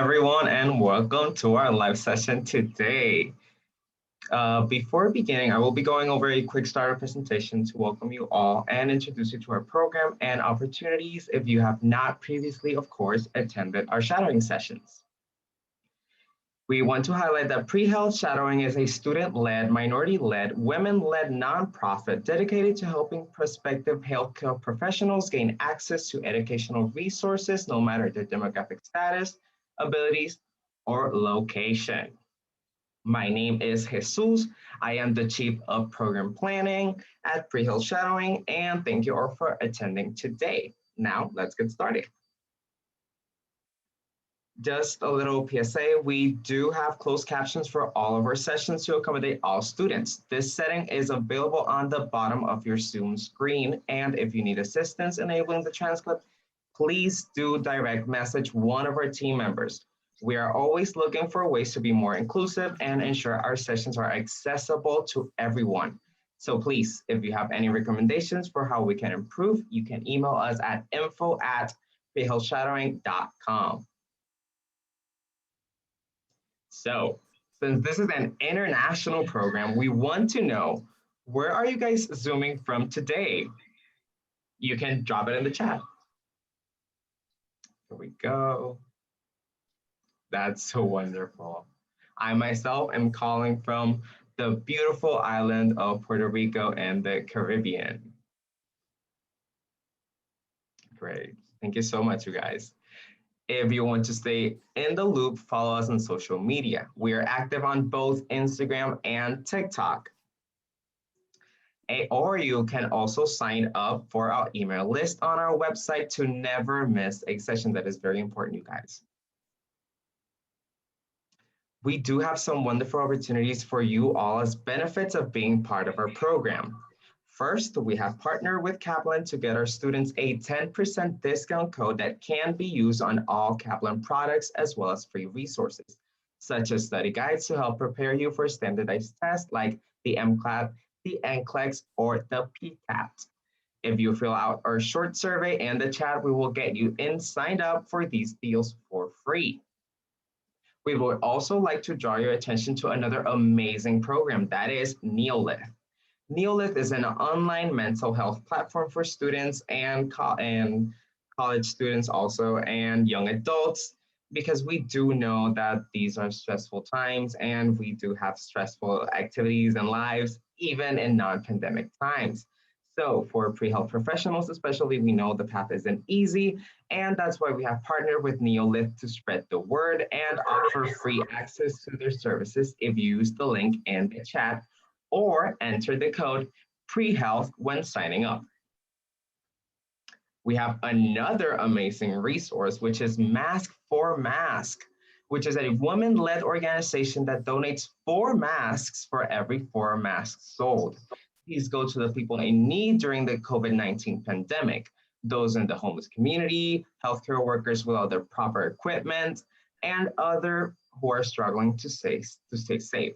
everyone, and welcome to our live session today. Before beginning, I will be going over a quick starter presentation to welcome you all and introduce you to our program and opportunities if you have not previously, of course, attended our shadowing sessions. We want to highlight that Pre-Health Shadowing is a student-led, minority-led, women-led nonprofit dedicated to helping prospective healthcare professionals gain access to educational resources, no matter their demographic status, abilities, or location. My name is Jesus. I am the Chief of Program Planning at Pre-Health Shadowing, and thank you all for attending today. Now, let's get started. Just a little PSA, we do have closed captions for all of our sessions to accommodate all students. This setting is available on the bottom of your Zoom screen, and if you need assistance enabling the transcript, please do direct message one of our team members. We are always looking for ways to be more inclusive and ensure our sessions are accessible to everyone. So please, if you have any recommendations for how we can improve, you can email us at info@prehealthshadowing.com. So, since this is an international program, we want to know, where are you guys Zooming from today? You can drop it in the chat. Here we go. That's so wonderful. I myself am calling from the beautiful island of Puerto Rico and the Caribbean. Great. Thank you so much, you guys. If you want to stay in the loop, follow us on social media. We are active on both Instagram and TikTok. Or you can also sign up for our email list on our website to never miss a session. That is very important, you guys. We do have some wonderful opportunities for you all as benefits of being part of our program. First, we have partnered with Kaplan to get our students a 10% discount code that can be used on all Kaplan products, as well as free resources, such as study guides to help prepare you for standardized tests like the MCLAT, the NCLEX, or the PCAT. If you fill out our short survey and the chat, we will get you signed up for these deals for free. We would also like to draw your attention to another amazing program, that is Neolith. Neolith is an online mental health platform for students and college students also, and young adults, because we do know that these are stressful times and we do have stressful activities and lives, even in non-pandemic times. So for pre-health professionals especially, we know the path isn't easy, and that's why we have partnered with Neolith to spread the word and offer free access to their services if you use the link in the chat or enter the code PREHEALTH when signing up. We have another amazing resource, which is Mask for Mask, which is a women-led organization that donates 4 masks for every 4 masks sold. These go to the people in need during the COVID-19 pandemic, those in the homeless community, healthcare workers without the proper equipment, and other who are struggling to stay safe.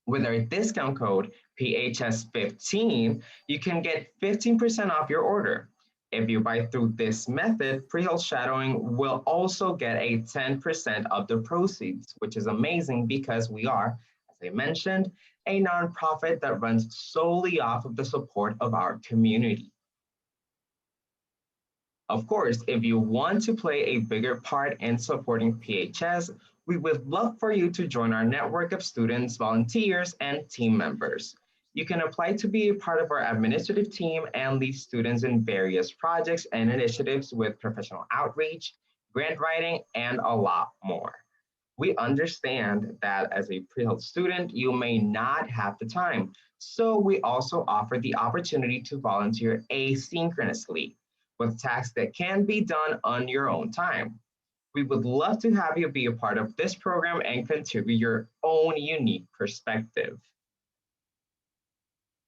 With our discount code PHS15, you can get 15% off your order. If you buy through this method, Pre-Health Shadowing will also get a 10% of the proceeds, which is amazing because we are, as I mentioned, a nonprofit that runs solely off of the support of our community. Of course, if you want to play a bigger part in supporting PHS, we would love for you to join our network of students, volunteers, and team members. You can apply to be a part of our administrative team and lead students in various projects and initiatives with professional outreach, grant writing, and a lot more. We understand that as a pre-health student, you may not have the time. So we also offer the opportunity to volunteer asynchronously with tasks that can be done on your own time. We would love to have you be a part of this program and contribute your own unique perspective.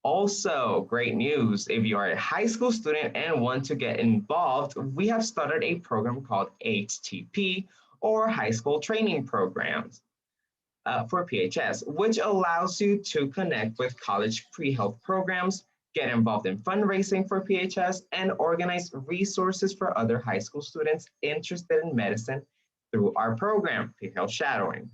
Also, great news, if you are a high school student and want to get involved, we have started a program called HTP, or High School Training Programs for PHS, which allows you to connect with college pre-health programs, get involved in fundraising for PHS, and organize resources for other high school students interested in medicine through our program, pre-health shadowing.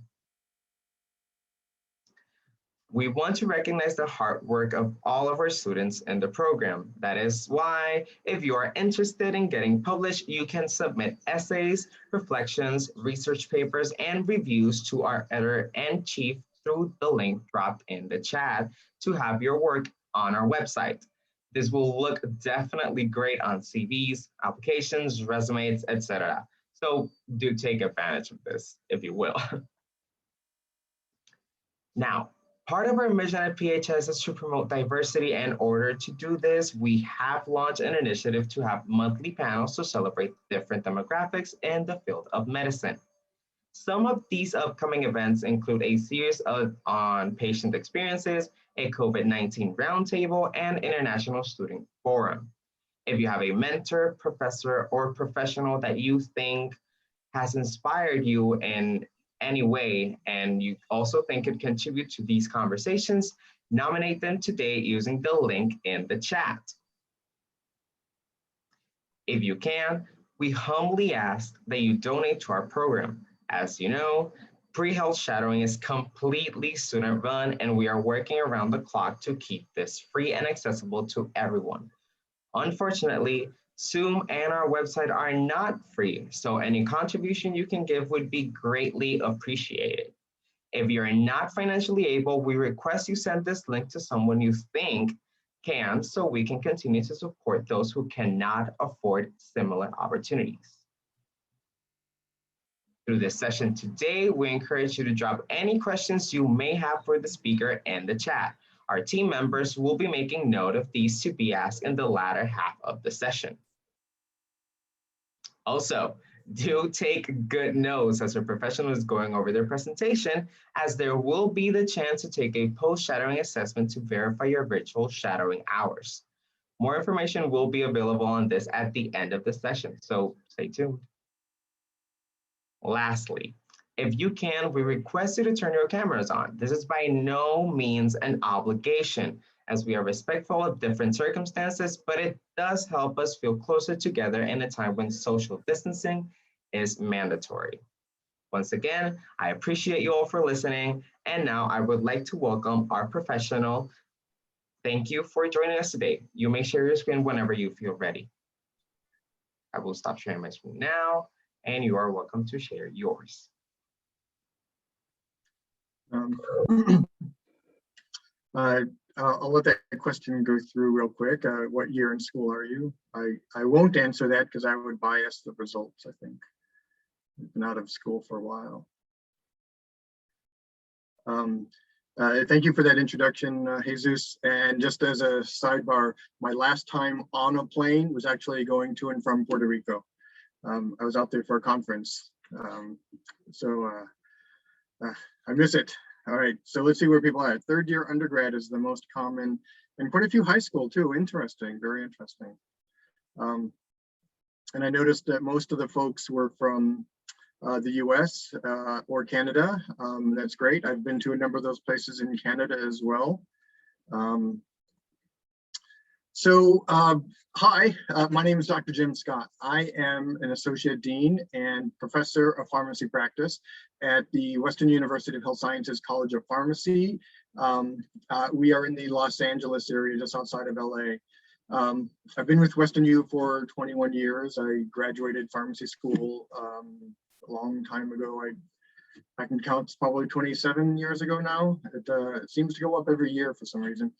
We want to recognize the hard work of all of our students in the program. That is why, if you are interested in getting published, you can submit essays, reflections, research papers, and reviews to our editor-in-chief through the link dropped in the chat to have your work on our website. This will look definitely great on CVs, applications, resumes, etc. So do take advantage of this, if you will. Now, part of our mission at PHS is to promote diversity. In order to do this, we have launched an initiative to have monthly panels to celebrate different demographics in the field of medicine. Some of these upcoming events include a series on patient experiences, a COVID-19 roundtable, and international student forum. If you have a mentor, professor, or professional that you think has inspired you in any way, and you also think could contribute to these conversations, nominate them today using the link in the chat. If you can, we humbly ask that you donate to our program. As you know, pre-health shadowing is completely student run, and we are working around the clock to keep this free and accessible to everyone. Unfortunately, Zoom and our website are not free, so any contribution you can give would be greatly appreciated. If you're not financially able, we request you send this link to someone you think can, so we can continue to support those who cannot afford similar opportunities. Through this session today, we encourage you to drop any questions you may have for the speaker in the chat. Our team members will be making note of these to be asked in the latter half of the session. Also, do take good notes as a professional is going over their presentation, as there will be the chance to take a post-shadowing assessment to verify your virtual shadowing hours. More information will be available on this at the end of the session, so stay tuned. Lastly, if you can, we request you to turn your cameras on. This is by no means an obligation, as we are respectful of different circumstances, but it does help us feel closer together in a time when social distancing is mandatory. Once again, I appreciate you all for listening, and now I would like to welcome our professional. Thank you for joining us today. You may share your screen whenever you feel ready. I will stop sharing my screen now, and you are welcome to share yours. I'll let that question go through real quick. What year in school are you? I won't answer that because I would bias the results, I think. I've been out of school for a while. Thank you for that introduction, Jesus. And just as a sidebar, my last time on a plane was actually going to and from Puerto Rico. I was out there for a conference. I miss it. All right, so let's see where people are. Third year undergrad is the most common, and quite a few high school too. Interesting, very interesting. And I noticed that most of the folks were from the US or Canada. That's great. I've been to a number of those places in Canada as well. Hi, my name is Dr. Jim Scott. I am an Associate Dean and Professor of Pharmacy Practice at the Western University of Health Sciences College of Pharmacy. We are in the Los Angeles area, just outside of LA. I've been with WesternU for 21 years. I graduated pharmacy school a long time ago. I can count, it's probably 27 years ago now. It seems to go up every year for some reason.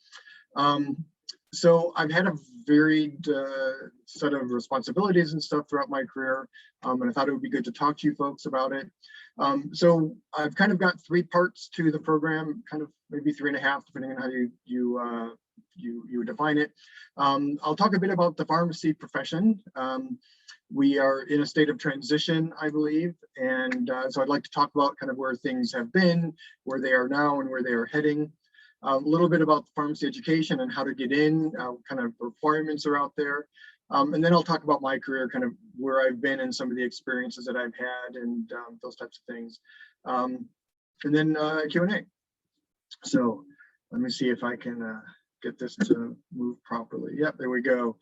So I've had a varied set of responsibilities and stuff throughout my career, and I thought it would be good to talk to you folks about it. So I've kind of got 3 parts to the program, kind of maybe 3.5, depending on how you define it. I'll talk a bit about the pharmacy profession. We are in a state of transition, I believe, and so I'd like to talk about kind of where things have been, where they are now, and where they are heading. A little bit about the pharmacy education and how to get in, kind of requirements are out there. And then I'll talk about my career, kind of where I've been and some of the experiences that I've had and those types of things. And then Q&A. So let me see if I can get this to move properly. Yep, there we go.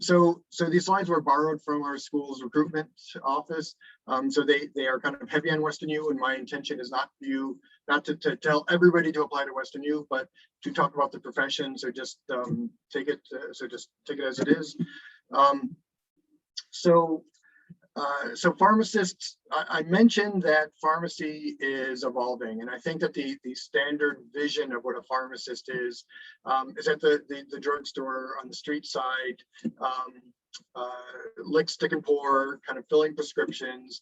So these slides were borrowed from our school's recruitment office. So they are kind of heavy on WesternU, and my intention is not to tell everybody to apply to WesternU, but to talk about the profession. So just take it as it is. So pharmacists, I mentioned that pharmacy is evolving, and I think that the standard vision of what a pharmacist is at the drugstore on the street side, lick, stick, and pour, kind of filling prescriptions,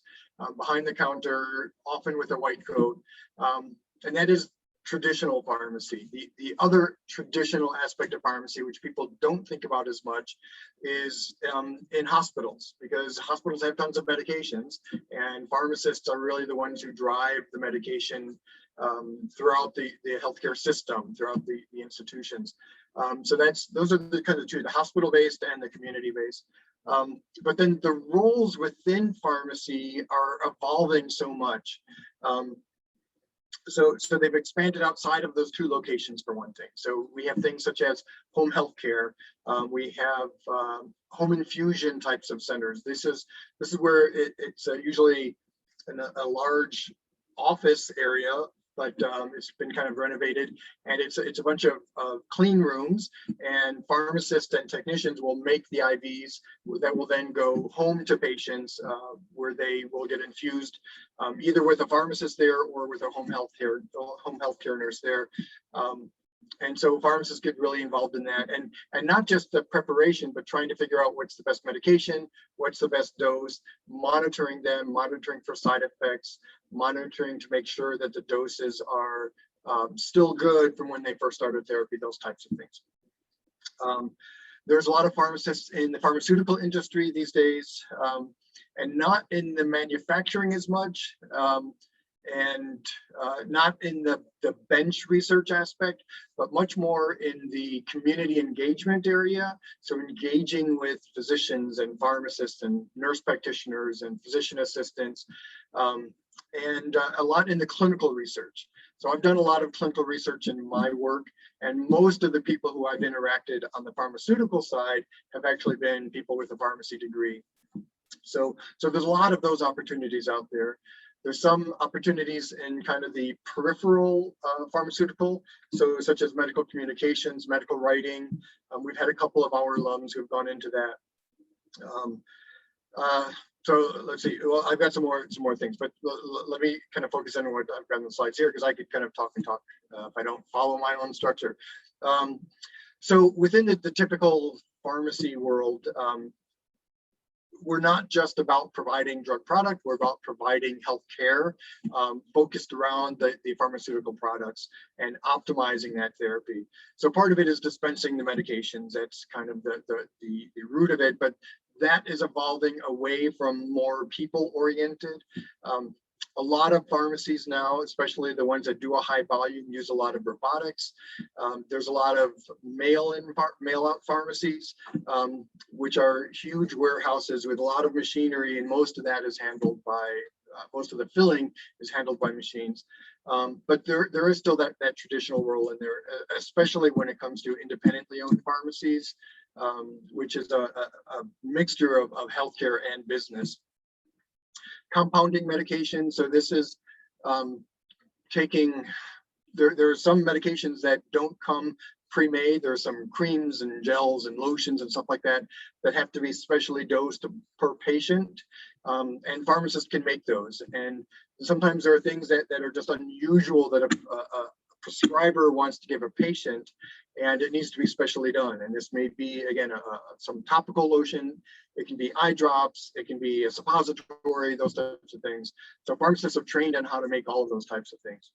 behind the counter, often with a white coat, and that is traditional pharmacy. The other traditional aspect of pharmacy, which people don't think about as much, is in hospitals, because hospitals have tons of medications, and pharmacists are really the ones who drive the medication throughout the healthcare system, throughout the institutions. So those are the kind of two, the hospital-based and the community-based. But then the roles within pharmacy are evolving so much. So they've expanded outside of those two locations, for one thing. So we have things such as home health care. We have home infusion types of centers. This is where it's usually in a large office area, but it's been kind of renovated, and it's a bunch of clean rooms, and pharmacists and technicians will make the IVs that will then go home to patients, where they will get infused either with a pharmacist there or with a home health care nurse there. And so pharmacists get really involved in that, and not just the preparation, but trying to figure out what's the best medication, what's the best dose, monitoring them, monitoring for side effects, monitoring to make sure that the doses are still good from when they first started therapy, those types of things. There's a lot of pharmacists in the pharmaceutical industry these days, and not in the manufacturing as much. And not in the bench research aspect, but much more in the community engagement area. So engaging with physicians and pharmacists and nurse practitioners and physician assistants, and a lot in the clinical research. So I've done a lot of clinical research in my work, and most of the people who I've interacted on the pharmaceutical side have actually been people with a pharmacy degree. So there's a lot of those opportunities out there. There's some opportunities in kind of the peripheral pharmaceutical, so such as medical communications, medical writing. We've had a couple of our alums who've gone into that. So let's see. Well, I've got some more things, but let me kind of focus on what I've got on the slides here, because I could kind of talk if I don't follow my own structure. So within the typical pharmacy world, we're not just about providing drug product, we're about providing health care focused around the pharmaceutical products and optimizing that therapy. So part of it is dispensing the medications. That's kind of the root of it, but that is evolving away from more people-oriented. A lot of pharmacies now, especially the ones that do a high volume, use a lot of robotics. There's a lot of mail-out pharmacies, which are huge warehouses with a lot of machinery, and most of that is handled by, most of the filling is handled by machines. But there is still that traditional role in there, especially when it comes to independently owned pharmacies, which is a mixture of healthcare and business. Compounding medication. So this is taking, there are some medications that don't come pre-made. There are some creams and gels and lotions and stuff like that that have to be specially dosed per patient, and pharmacists can make those. And sometimes there are things that are just unusual that a prescriber wants to give a patient, and it needs to be specially done. And this may be, again, some topical lotion, it can be eye drops, it can be a suppository, those types of things. So pharmacists are trained on how to make all of those types of things.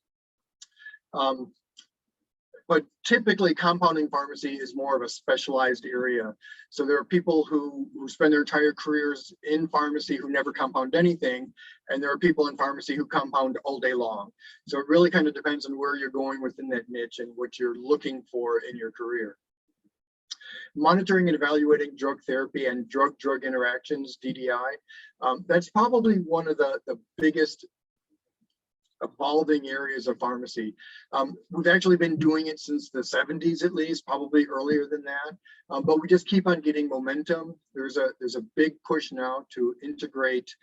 But typically compounding pharmacy is more of a specialized area. So there are people who spend their entire careers in pharmacy who never compound anything, and there are people in pharmacy who compound all day long. So it really kind of depends on where you're going within that niche and what you're looking for in your career. Monitoring and evaluating drug therapy and drug-drug interactions, DDI, that's probably one of the biggest evolving areas of pharmacy. We've actually been doing it since the 70s at least, probably earlier than that, but we just keep on getting momentum. There's a big push now to integrate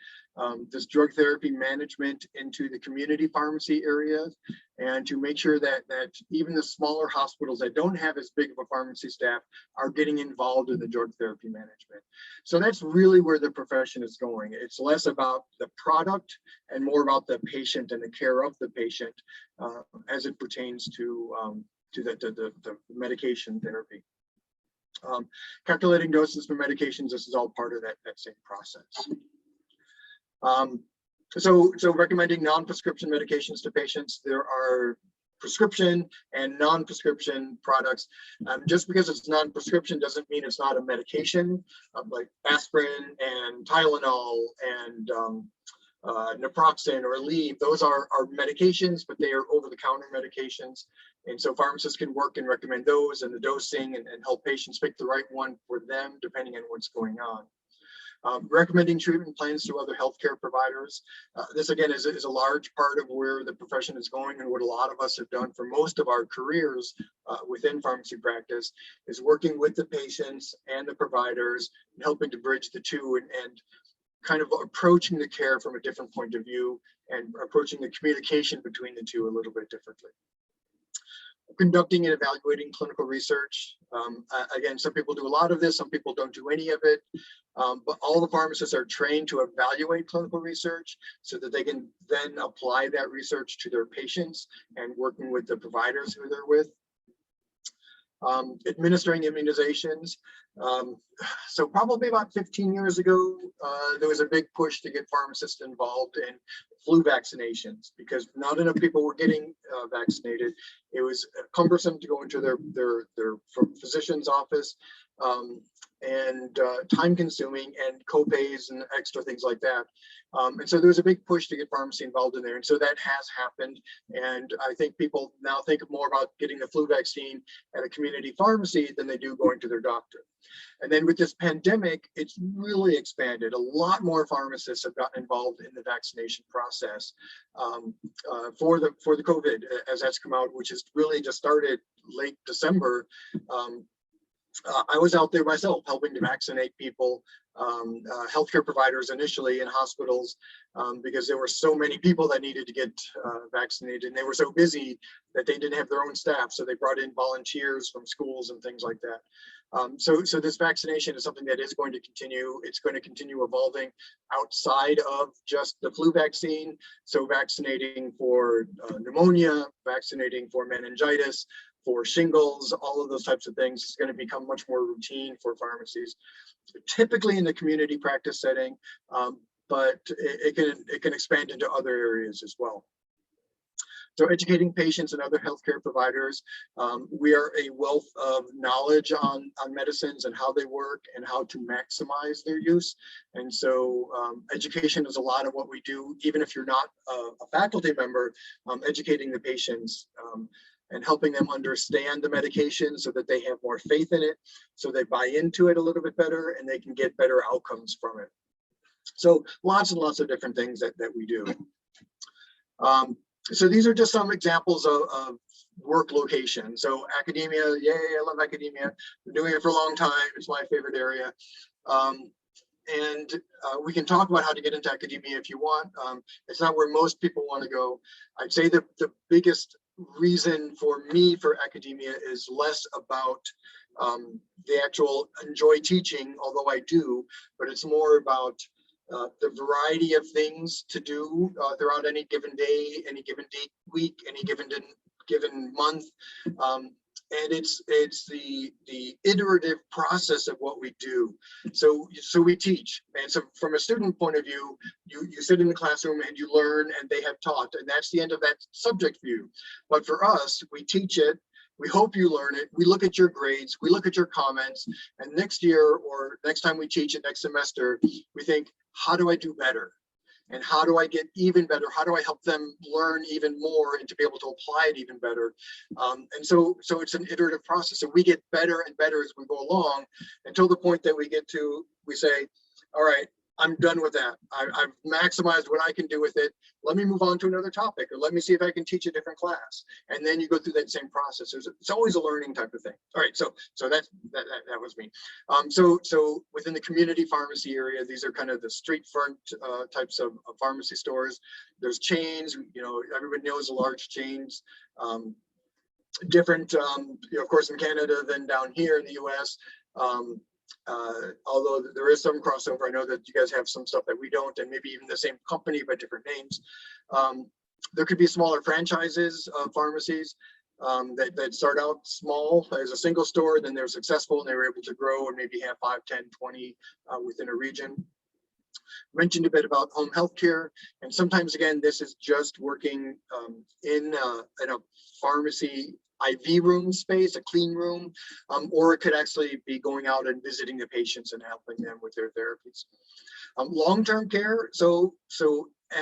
this drug therapy management into the community pharmacy areas, and to make sure that even the smaller hospitals that don't have as big of a pharmacy staff are getting involved in the drug therapy management. So that's really where the profession is going. It's less about the product and more about the patient and the care of the patient as it pertains to the medication therapy. Calculating doses for medications, this is all part of that same process. So recommending non-prescription medications to patients. There are prescription and non-prescription products. Just because it's non-prescription doesn't mean it's not a medication, like aspirin and Tylenol and naproxen or Aleve. Those are medications, but they are over-the-counter medications. And so pharmacists can work and recommend those and the dosing and help patients pick the right one for them, depending on what's going on. Recommending treatment plans to other healthcare providers. This again is a large part of where the profession is going, and what a lot of us have done for most of our careers within pharmacy practice is working with the patients and the providers and helping to bridge the two and kind of approaching the care from a different point of view and approaching the communication between the two a little bit differently. Conducting and evaluating clinical research. Again, some people do a lot of this, some people don't do any of it, but all the pharmacists are trained to evaluate clinical research so that they can then apply that research to their patients and working with the providers who they're with. Administering immunizations. So probably about 15 years ago, there was a big push to get pharmacists involved in flu vaccinations because not enough people were getting vaccinated. It was cumbersome to go into their physician's office and time consuming and co-pays and extra things like that. And so there was a big push to get pharmacy involved in there. And so that has happened. And I think people now think more about getting the flu vaccine at a community pharmacy than they do going to their doctor. And then with this pandemic, it's really expanded. A lot more pharmacists have gotten involved in the vaccination process for the COVID as that's come out, which has really just started late December. I was out there myself helping to vaccinate people, healthcare providers initially in hospitals, because there were so many people that needed to get vaccinated, and they were so busy that they didn't have their own staff. So they brought in volunteers from schools and things like that. So this vaccination is something that is going to continue. It's going to continue evolving outside of just the flu vaccine. So vaccinating for pneumonia, vaccinating for meningitis, for shingles, all of those types of things is going to become much more routine for pharmacies, typically in the community practice setting, but it can expand into other areas as well. So educating patients and other healthcare providers. We are a wealth of knowledge on medicines and how they work and how to maximize their use. And so education is a lot of what we do, even if you're not a faculty member, educating the patients and helping them understand the medication so that they have more faith in it, so they buy into it a little bit better and they can get better outcomes from it. So lots and lots of different things that we do. So these are just some examples of work location. So academia, yay, I love academia. Been doing it for a long time. It's my favorite area. And we can talk about how to get into academia if you want. It's not where most people want to go. I'd say the biggest reason for me for academia is less about the actual enjoy teaching, although I do, but it's more about the variety of things to do throughout any given day, any given week, any given month. And it's the iterative process of what we do. So we teach. And so from a student point of view, you sit in the classroom and you learn and they have taught, and that's the end of that subject view. But for us, we teach it. We hope you learn it. We look at your grades, we look at your comments, and next year or next time we teach it next semester, we think, how do I do better? And how do I get even better? How do I help them learn even more and to be able to apply it even better? And so it's an iterative process. So we get better and better as we go along until the point that we say, all right, I'm done with that. I've maximized what I can do with it. Let me move on to another topic, or let me see if I can teach a different class. And then you go through that same process. It's always a learning type of thing. All right, so that was me. So within the community pharmacy area, these are kind of the street front types of pharmacy stores. There's chains. Everybody knows the large chains. Different, of course, in Canada than down here in the U.S. Although there is some crossover. I know that you guys have some stuff that we don't, and maybe even the same company but different names. There could be smaller franchises of pharmacies that start out small as a single store, then they're successful and they were able to grow and maybe have 5, 10, 20 within a region. Mentioned a bit about home healthcare, and sometimes again this is just working in a pharmacy IV room space, a clean room, or it could actually be going out and visiting the patients and helping them with their therapies. Long-term care, so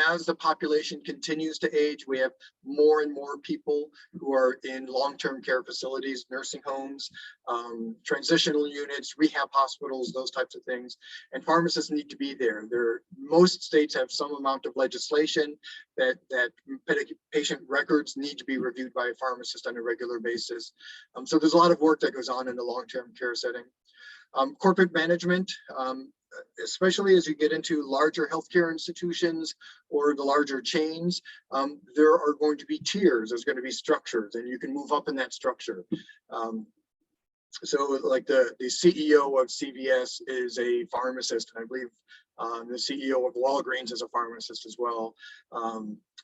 as the population continues to age, we have more and more people who are in long-term care facilities, nursing homes, transitional units, rehab hospitals, those types of things. And pharmacists need to be there. Most states have some amount of legislation that patient records need to be reviewed by a pharmacist on a regular basis. So there's a lot of work that goes on in the long-term care setting. Corporate management, especially as you get into larger healthcare institutions or the larger chains, there are going to be tiers, there's going to be structures, and you can move up in that structure. So like the CEO of CVS is a pharmacist, and I believe the CEO of Walgreens is a pharmacist as well.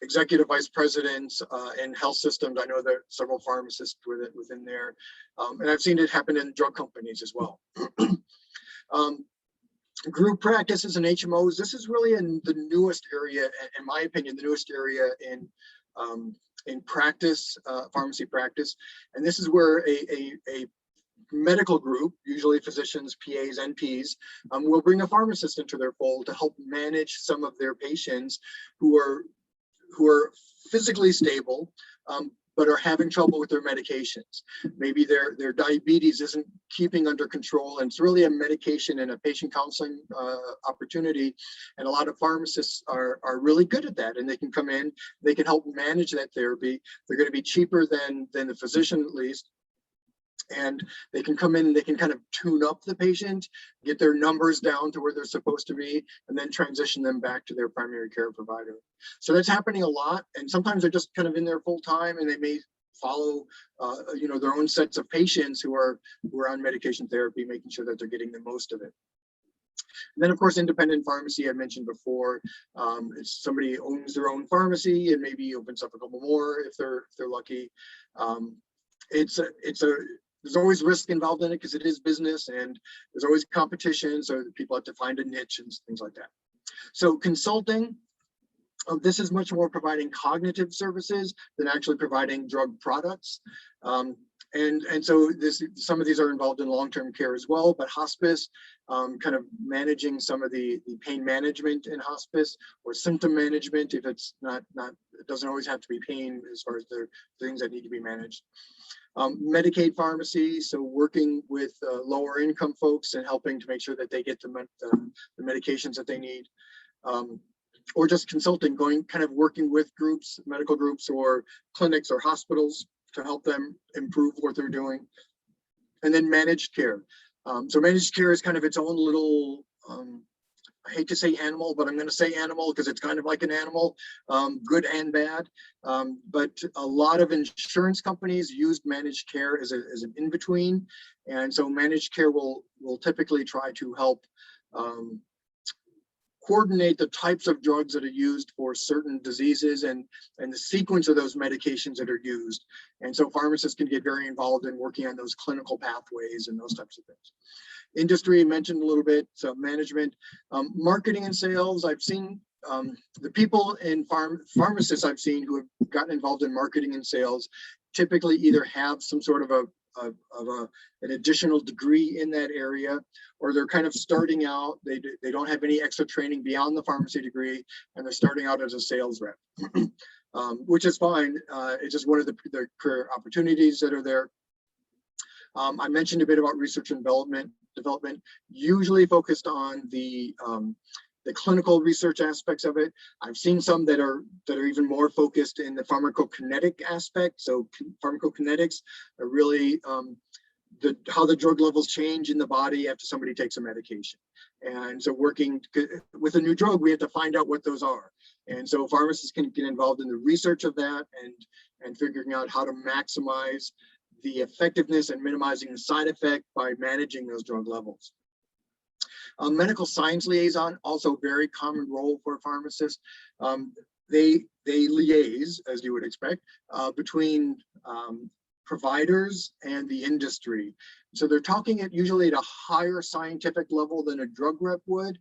Executive vice presidents in health systems, I know there are several pharmacists within there. And I've seen it happen in drug companies as well. Group practices and HMOs, this is really in the newest area, in my opinion, the newest area in practice, pharmacy practice. And this is where a medical group, usually physicians, PAs, NPs, will bring a pharmacist into their fold to help manage some of their patients who are physically stable, but are having trouble with their medications. Maybe their diabetes isn't keeping under control, and it's really a medication and a patient counseling opportunity. And a lot of pharmacists are really good at that, and they can come in, they can help manage that therapy. They're going to be cheaper than the physician, at least. And they can come in and they can kind of tune up the patient, get their numbers down to where they're supposed to be, and then transition them back to their primary care provider. So that's happening a lot. And sometimes they're just kind of in there full time, and they may follow their own sets of patients who are on medication therapy, making sure that they're getting the most of it. And then, of course, independent pharmacy, I mentioned before. If somebody owns their own pharmacy and maybe opens up a couple more if they're lucky. There's always risk involved in it because it is business, and there's always competition, so people have to find a niche and things like that. So consulting, this is much more providing cognitive services than actually providing drug products. And so some of these are involved in long-term care as well, but hospice, kind of managing some of the pain management in hospice, or symptom management if it's not it doesn't always have to be pain as far as the things that need to be managed. Medicaid pharmacy, so working with lower income folks and helping to make sure that they get the medications that they need. Or just consulting, kind of working with groups, medical groups or clinics or hospitals to help them improve what they're doing. And then managed care. So managed care is kind of its own little, I hate to say animal, but I'm going to say animal because it's kind of like an animal, good and bad. But a lot of insurance companies use managed care as an in-between. And so managed care will typically try to help coordinate the types of drugs that are used for certain diseases and the sequence of those medications that are used. And so pharmacists can get very involved in working on those clinical pathways and those types of things. Industry, mentioned a little bit, so management, marketing and sales. I've seen the people in pharmacists I've seen who have gotten involved in marketing and sales typically either have some sort of an additional degree in that area, or they're kind of starting out. They don't have any extra training beyond the pharmacy degree, and they're starting out as a sales rep, which is fine. It's just one of the career opportunities that are there. I mentioned a bit about research and development, usually focused on the the clinical research aspects of it. I've seen some that are even more focused in the pharmacokinetic aspect. So pharmacokinetics are really how the drug levels change in the body after somebody takes a medication. And so working with a new drug, we have to find out what those are. And so pharmacists can get involved in the research of that and figuring out how to maximize the effectiveness and minimizing the side effect by managing those drug levels. Medical science liaison, also very common role for a pharmacist. They liaise, as you would expect, between providers and the industry. So they're talking usually at a higher scientific level than a drug rep would.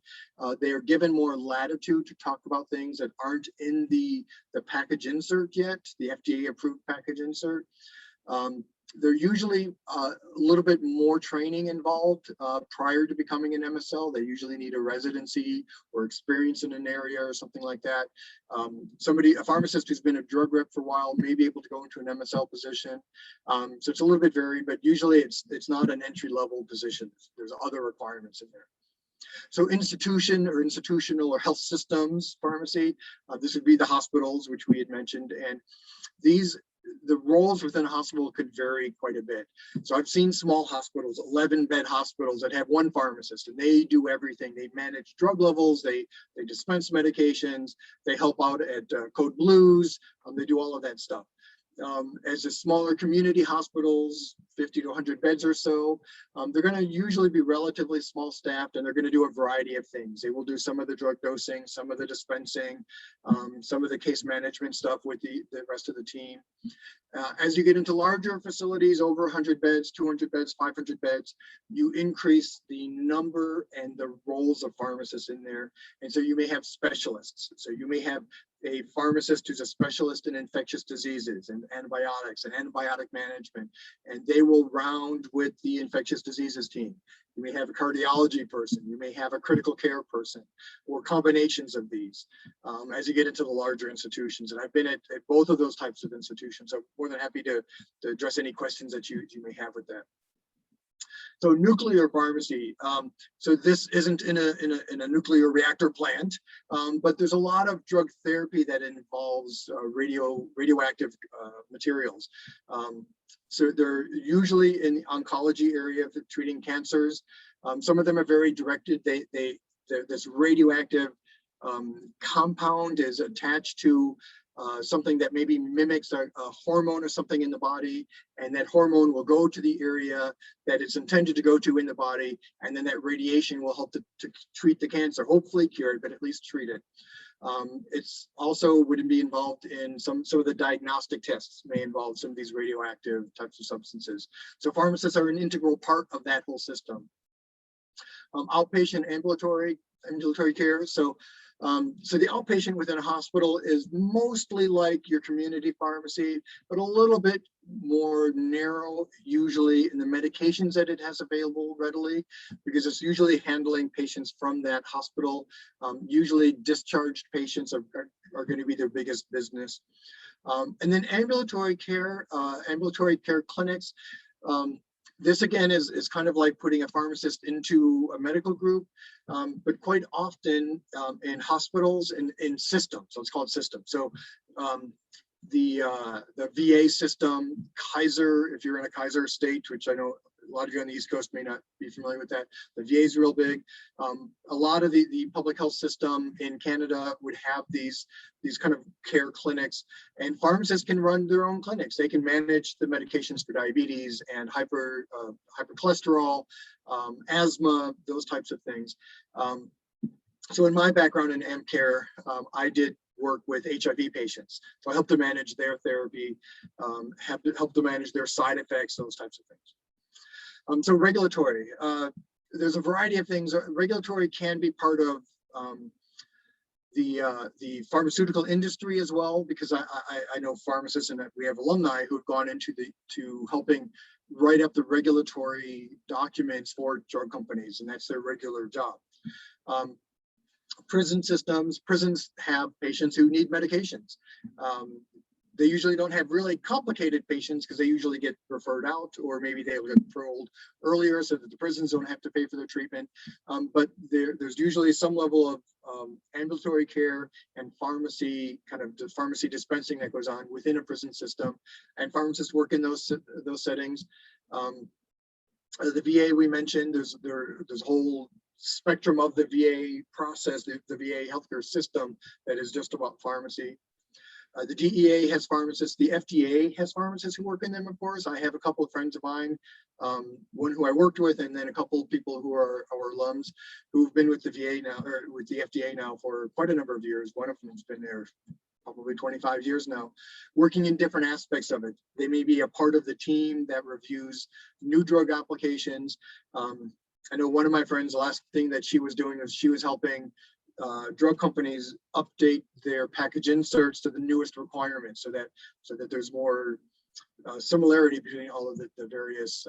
They are given more latitude to talk about things that aren't in the package insert yet, the FDA approved package insert. There's usually a little bit more training involved prior to becoming an MSL. They usually need a residency or experience in an area or something like that. A pharmacist who's been a drug rep for a while may be able to go into an MSL position. So it's a little bit varied, but usually it's not an entry-level position. There's other requirements in there. So institutional or health systems pharmacy, this would be the hospitals, which we had mentioned, and the roles within a hospital could vary quite a bit. So I've seen small hospitals, 11-bed hospitals that have one pharmacist, and they do everything. They manage drug levels, they dispense medications, they help out at Code Blues, they do all of that stuff. As the smaller community hospitals, 50 to 100 beds or so, they're going to usually be relatively small staffed, and they're going to do a variety of things. They will do some of the drug dosing, some of the dispensing, some of the case management stuff with the rest of the team. As you get into larger facilities, over 100 beds, 200 beds, 500 beds, you increase the number and the roles of pharmacists in there. And so you may have specialists. So you may have a pharmacist who's a specialist in infectious diseases and antibiotics and antibiotic management, and they will round with the infectious diseases team. You may have a cardiology person, you may have a critical care person, or combinations of these as you get into the larger institutions. And I've been at both of those types of institutions, so more than happy to address any questions that you may have with that. So nuclear pharmacy. So this isn't in a nuclear reactor plant, but there's a lot of drug therapy that involves radioactive materials. So they're usually in the oncology area for treating cancers. Some of them are very directed. This radioactive compound is attached to something that maybe mimics a hormone or something in the body, and that hormone will go to the area that it's intended to go to in the body, and then that radiation will help to treat the cancer, hopefully cure it, but at least treat it. It's also would be involved in some of the diagnostic tests may involve some of these radioactive types of substances. So pharmacists are an integral part of that whole system. Outpatient ambulatory care. So the outpatient within a hospital is mostly like your community pharmacy, but a little bit more narrow, usually in the medications that it has available readily, because it's usually handling patients from that hospital. Usually discharged patients are going to be their biggest business. And then ambulatory care clinics. This again is kind of like putting a pharmacist into a medical group, but quite often in hospitals and in systems, so it's called systems. So the VA system, Kaiser, if you're in a Kaiser state, which I know a lot of you on the East Coast may not be familiar with that. The VA is real big. A lot of the public health system in Canada would have these kind of care clinics, and pharmacists can run their own clinics. They can manage the medications for diabetes and hypercholesterol, asthma, those types of things. So in my background in AmCare, I did work with HIV patients. So I helped to manage their therapy, help to manage their side effects, those types of things. So regulatory, there's a variety of things. Regulatory can be part of the pharmaceutical industry as well, because I know pharmacists and we have alumni who've gone into helping write up the regulatory documents for drug companies, and that's their regular job. Prison systems, prisons have patients who need medications. They usually don't have really complicated patients because they usually get referred out, or maybe they get paroled earlier so that the prisons don't have to pay for their treatment. But there's usually some level of ambulatory care and pharmacy, kind of the pharmacy dispensing that goes on within a prison system, and pharmacists work in those settings. The VA we mentioned, there's a whole spectrum of the VA process, the VA healthcare system that is just about pharmacy. The DEA has pharmacists. The FDA has pharmacists who work in them, of course. I have a couple of friends of mine, one who I worked with, and then a couple of people who are our alums who've been with the VA now, or with the FDA now for quite a number of years. One of them's been there probably 25 years now, working in different aspects of it. They may be a part of the team that reviews new drug applications. I know one of my friends, the last thing that she was doing was she was helping drug companies update their package inserts to the newest requirements, so that there's more similarity between all of the various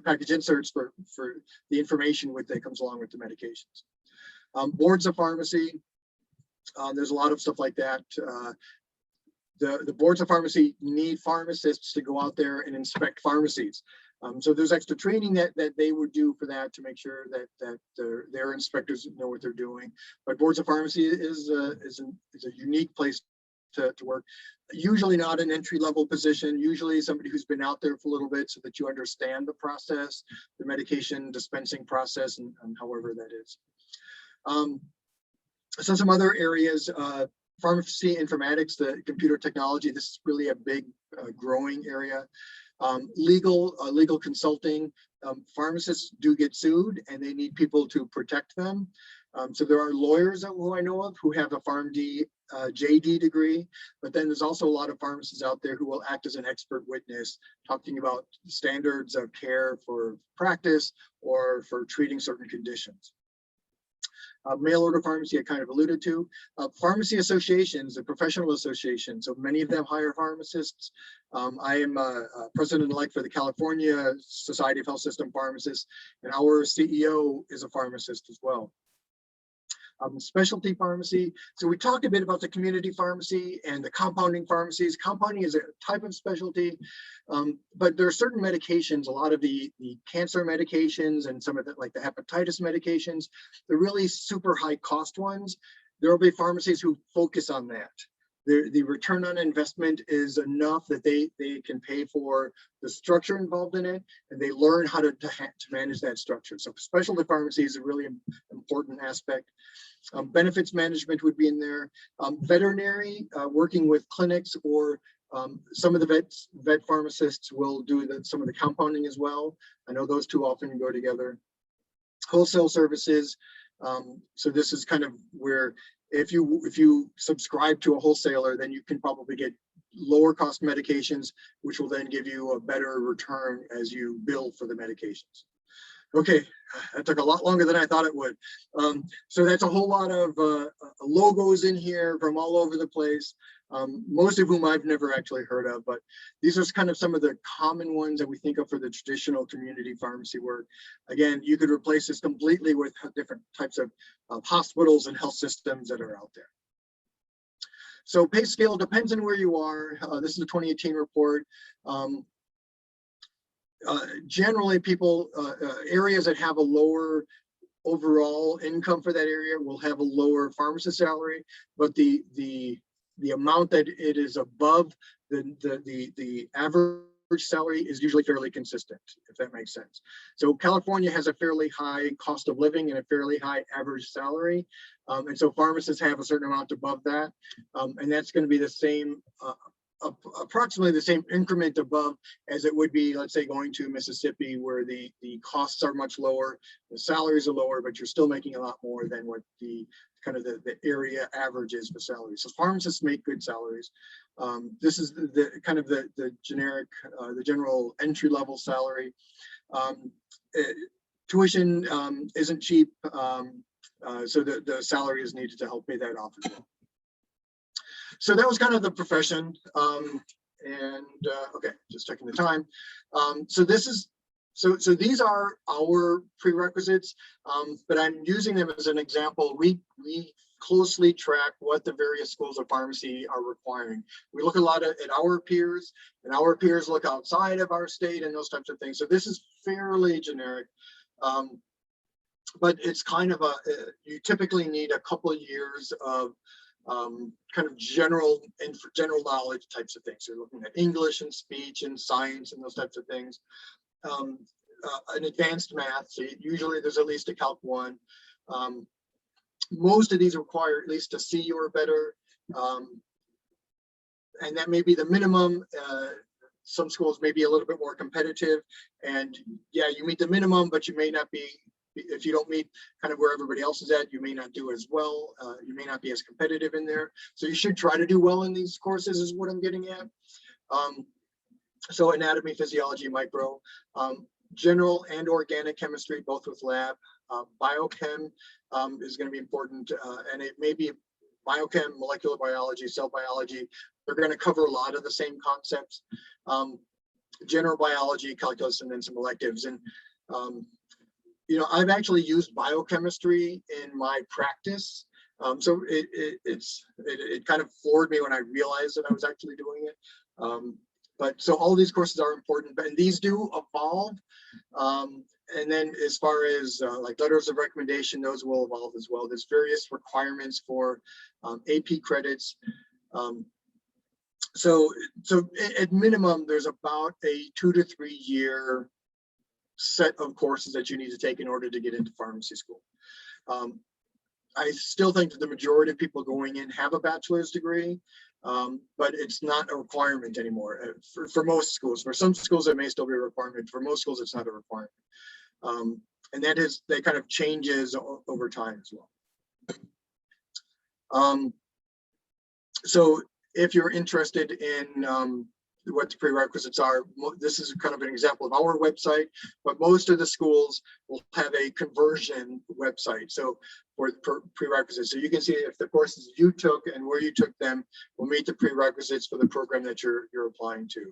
package inserts for the information that comes along with the medications. Boards of pharmacy, there's a lot of stuff like that. The boards of pharmacy need pharmacists to go out there and inspect pharmacies. So there's extra training that they would do for that to make sure that their inspectors know what they're doing. But boards of pharmacy is a unique place to work. Usually not an entry-level position, usually somebody who's been out there for a little bit so that you understand the process, the medication dispensing process, and however that is. So some other areas, pharmacy informatics, the computer technology, this is really a big growing area. Legal consulting, pharmacists do get sued and they need people to protect them. So there are lawyers who I know of who have a Pharm.D JD degree, but then there's also a lot of pharmacists out there who will act as an expert witness, talking about standards of care for practice or for treating certain conditions. Mail order pharmacy I kind of alluded to. Pharmacy associations, the professional associations, so many of them hire pharmacists. I am president-elect for the California Society of Health System Pharmacists, and our CEO is a pharmacist as well. Specialty pharmacy. So we talked a bit about the community pharmacy and the compounding pharmacies. Compounding is a type of specialty, but there are certain medications, a lot of the cancer medications and some of the, like the hepatitis medications, the really super high cost ones. There will be pharmacies who focus on that. The return on investment is enough that they can pay for the structure involved in it, and they learn how to manage that structure. So specialty pharmacy is a really important aspect. Benefits management would be in there. Veterinary, working with clinics, or some of the vet pharmacists will do some of the compounding as well. I know those two often go together. Wholesale services. So this is kind of where if you subscribe to a wholesaler, then you can probably get lower cost medications, which will then give you a better return as you bill for the medications. Okay, that took a lot longer than I thought it would. So that's a whole lot of logos in here from all over the place, most of whom I've never actually heard of, but these are kind of some of the common ones that we think of for the traditional community pharmacy work. Again, you could replace this completely with different types of hospitals and health systems that are out there. So pay scale depends on where you are. This is a 2018 report. Generally, people, areas that have a lower overall income for that area will have a lower pharmacist salary, but the amount that it is above the average salary is usually fairly consistent, if that makes sense. So California has a fairly high cost of living and a fairly high average salary, and so pharmacists have a certain amount above that, and that's going to be the same. Approximately the same increment above as it would be, let's say, going to Mississippi, where the costs are much lower, the salaries are lower, but you're still making a lot more than what the kind of the area average is for salaries. So pharmacists make good salaries. This is the kind of the generic, the general entry level salary. Tuition isn't cheap, so the salary is needed to help pay that off as well. So that was kind of the profession, okay, just checking the time. So these are our prerequisites, but I'm using them as an example. We closely track what the various schools of pharmacy are requiring. We look a lot at our peers, and our peers look outside of our state and those types of things. So this is fairly generic, but it's kind of you typically need a couple of years of kind of general knowledge types of things. So you're looking at English and speech and science and those types of things. An advanced math, so usually there's at least a Calc 1. Most of these require at least a C or better, and that may be the minimum. Some schools may be a little bit more competitive, and yeah, you meet the minimum, but you may not be, if you don't meet kind of where everybody else is at, you may not do as well. You may not be as competitive in there. So you should try to do well in these courses is what I'm getting at. So anatomy, physiology, micro, general and organic chemistry, both with lab. Biochem is going to be important, and it may be biochem, molecular biology, cell biology. They're going to cover a lot of the same concepts. General biology, calculus, and then some electives. And you know, I've actually used biochemistry in my practice. So it kind of floored me when I realized that I was actually doing it. But so all these courses are important, and these do evolve. And then as far as like letters of recommendation, those will evolve as well. There's various requirements for AP credits. So at minimum, there's about a 2 to 3 year set of courses that you need to take in order to get into pharmacy school. I still think that the majority of people going in have a bachelor's degree, but it's not a requirement anymore for most schools. For some schools, it may still be a requirement. For most schools, it's not a requirement. And that kind of changes over time as well. So if you're interested in what the prerequisites are, this is kind of an example of our website, but most of the schools will have a conversion website. So for prerequisites, so you can see if the courses you took and where you took them will meet the prerequisites for the program that you're applying to.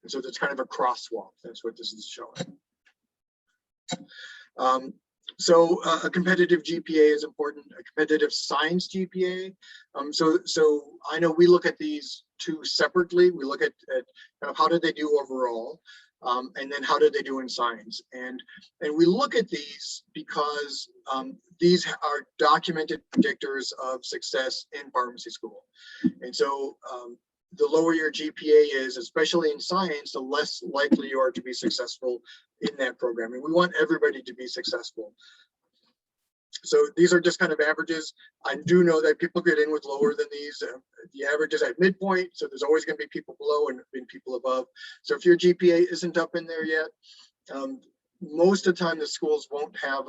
And so that's kind of a crosswalk. That's what this is showing. So a competitive GPA is important, a competitive science GPA. So I know we look at these two separately. We look at kind of how did they do overall, and then how did they do in science. And we look at these because these are documented predictors of success in pharmacy school. And so the lower your GPA is, especially in science, the less likely you are to be successful in that program. And we want everybody to be successful. So these are just kind of averages. I do know that people get in with lower than these. The average is at midpoint, so there's always going to be people below and people above. So if your GPA isn't up in there yet, most of the time the schools won't have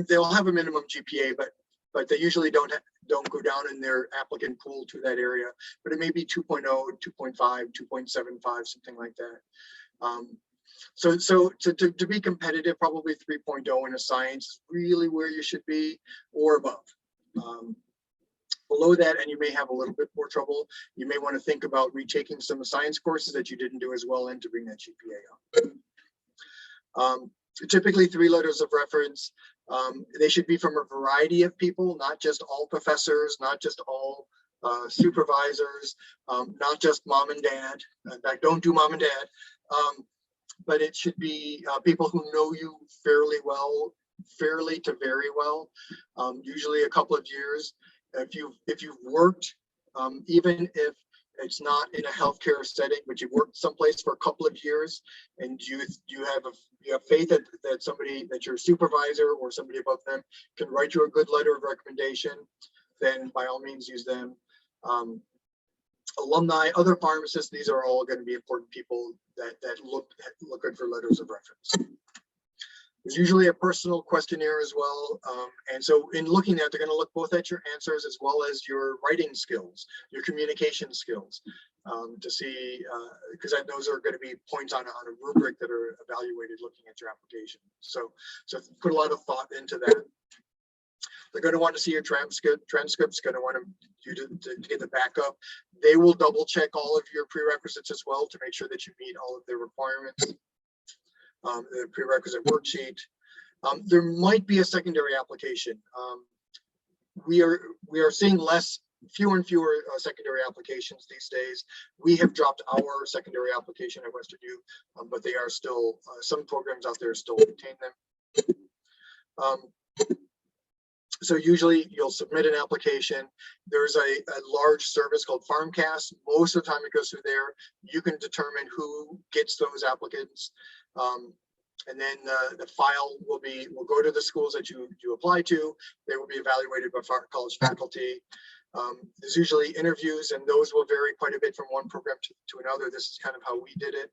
they'll have a minimum GPA, but they usually don't go down in their applicant pool to that area. But it may be 2.0, 2.5, 2.75, something like that. So to be competitive, probably 3.0 in a science is really where you should be, or above. Below that, and you may have a little bit more trouble, you may want to think about retaking some science courses that you didn't do as well in to bring that GPA up. Typically 3 letters of reference. They should be from a variety of people, not just all professors, not just all supervisors, not just mom and dad. In fact, don't do mom and dad. But it should be people who know you fairly well, fairly to very well, usually a couple of years. If you've worked, even if it's not in a healthcare setting, but you've worked someplace for a couple of years, and you have faith that somebody, that your supervisor or somebody above them can write you a good letter of recommendation, then by all means use them. Alumni, other pharmacists, these are all going to be important people that look good for letters of reference. There's usually a personal questionnaire as well. And so in looking at, they're going to look both at your answers as well as your writing skills, your communication skills, to see, because those are going to be points on a rubric that are evaluated looking at your application. So put a lot of thought into that. They're going to want to see your transcripts, going to want you to get the backup. They will double check all of your prerequisites as well to make sure that you meet all of their requirements. The prerequisite worksheet. There might be a secondary application. we are seeing fewer and fewer secondary applications these days. We have dropped our secondary application at WesternU, but they are still, some programs out there still retain them. So usually you'll submit an application. There's a large service called PharmCast. Most of the time it goes through there. You can determine who gets those applicants. And then the file will go to the schools that you apply to. They will be evaluated by college faculty. There's usually interviews, and those will vary quite a bit from one program to another. This is kind of how we did it.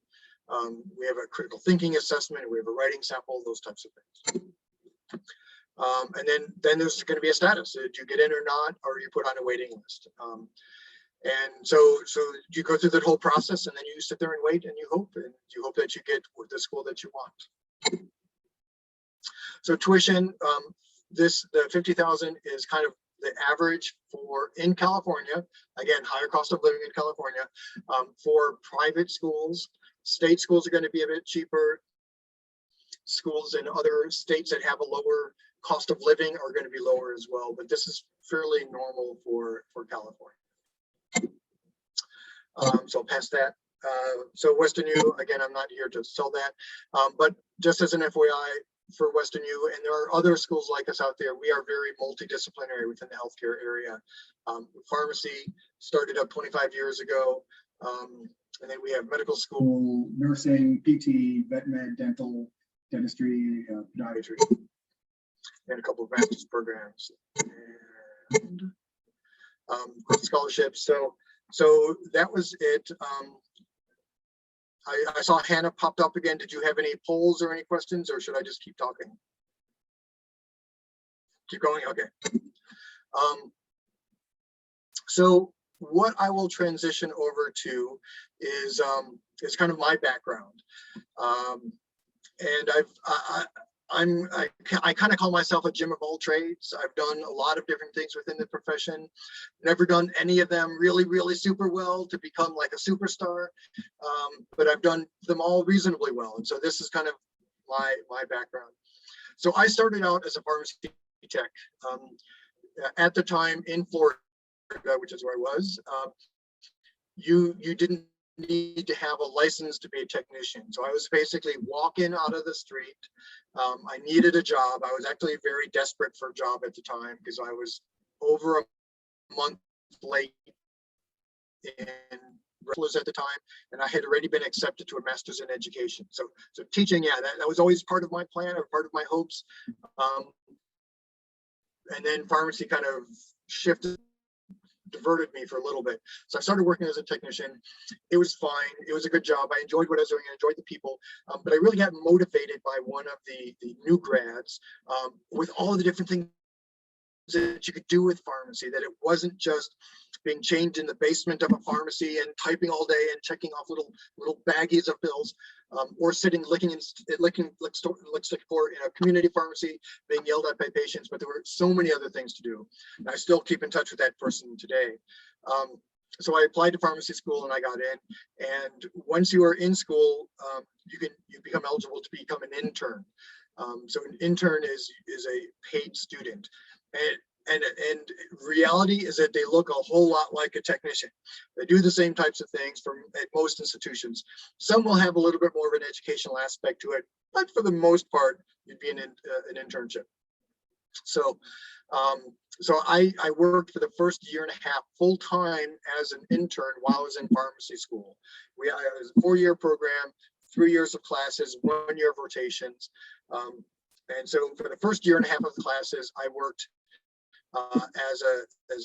We have a critical thinking assessment. We have a writing sample, those types of things. And then there's going to be a status. Did you get in or not, or are you put on a waiting list? And so you go through the whole process, and then you sit there and wait, and you hope that you get the school that you want. So tuition, the 50,000 is kind of the average for in California. Again, higher cost of living in California. For private schools, state schools are going to be a bit cheaper. Schools in other states that have a lower cost of living are going to be lower as well, but this is fairly normal for California. So I'll pass that. So WesternU, again, I'm not here to sell that, but just as an FYI for WesternU, and there are other schools like us out there, we are very multidisciplinary within the healthcare area. Pharmacy started up 25 years ago, and then we have medical school, nursing, PT, vet med, dental, dentistry, podiatry, and a couple of master's programs, and scholarships. So that was it. I saw Hannah popped up again. Did you have any polls or any questions, or should I just keep talking? Keep going? Okay. So what I will transition over to is kind of my background. And I kind of call myself a Jim of all trades. I've done a lot of different things within the profession. Never done any of them really, really super well to become like a superstar, but I've done them all reasonably well. And so this is kind of my background. So I started out as a pharmacy tech. At the time in Florida, which is where I was, you didn't need to have a license to be a technician. So I was basically walking out of the street. I needed a job. I was actually very desperate for a job at the time because I was over a month late in was at the time, and I had already been accepted to a master's in education. So teaching, yeah, that was always part of my plan or part of my hopes. And then pharmacy kind of diverted me for a little bit. So I started working as a technician. It was fine. It was a good job. I enjoyed what I was doing. I enjoyed the people, but I really got motivated by one of the new grads with all of the different things that you could do with pharmacy, that it wasn't just being chained in the basement of a pharmacy and typing all day and checking off little baggies of pills, or sitting licking stick for in a community pharmacy being yelled at by patients. But there were so many other things to do, and I still keep in touch with that person today. So I applied to pharmacy school and I got in, and once you are in school, you become eligible to become an intern. So an intern is a paid student. And reality is that they look a whole lot like a technician. They do the same types of things at most institutions. Some will have a little bit more of an educational aspect to it, but for the most part, you'd be an internship. So I worked for the first year and a half full time as an intern while I was in pharmacy school. It was a 4-year program, 3 years of classes, 1 year of rotations. And so for the first year and a half of the classes, I worked as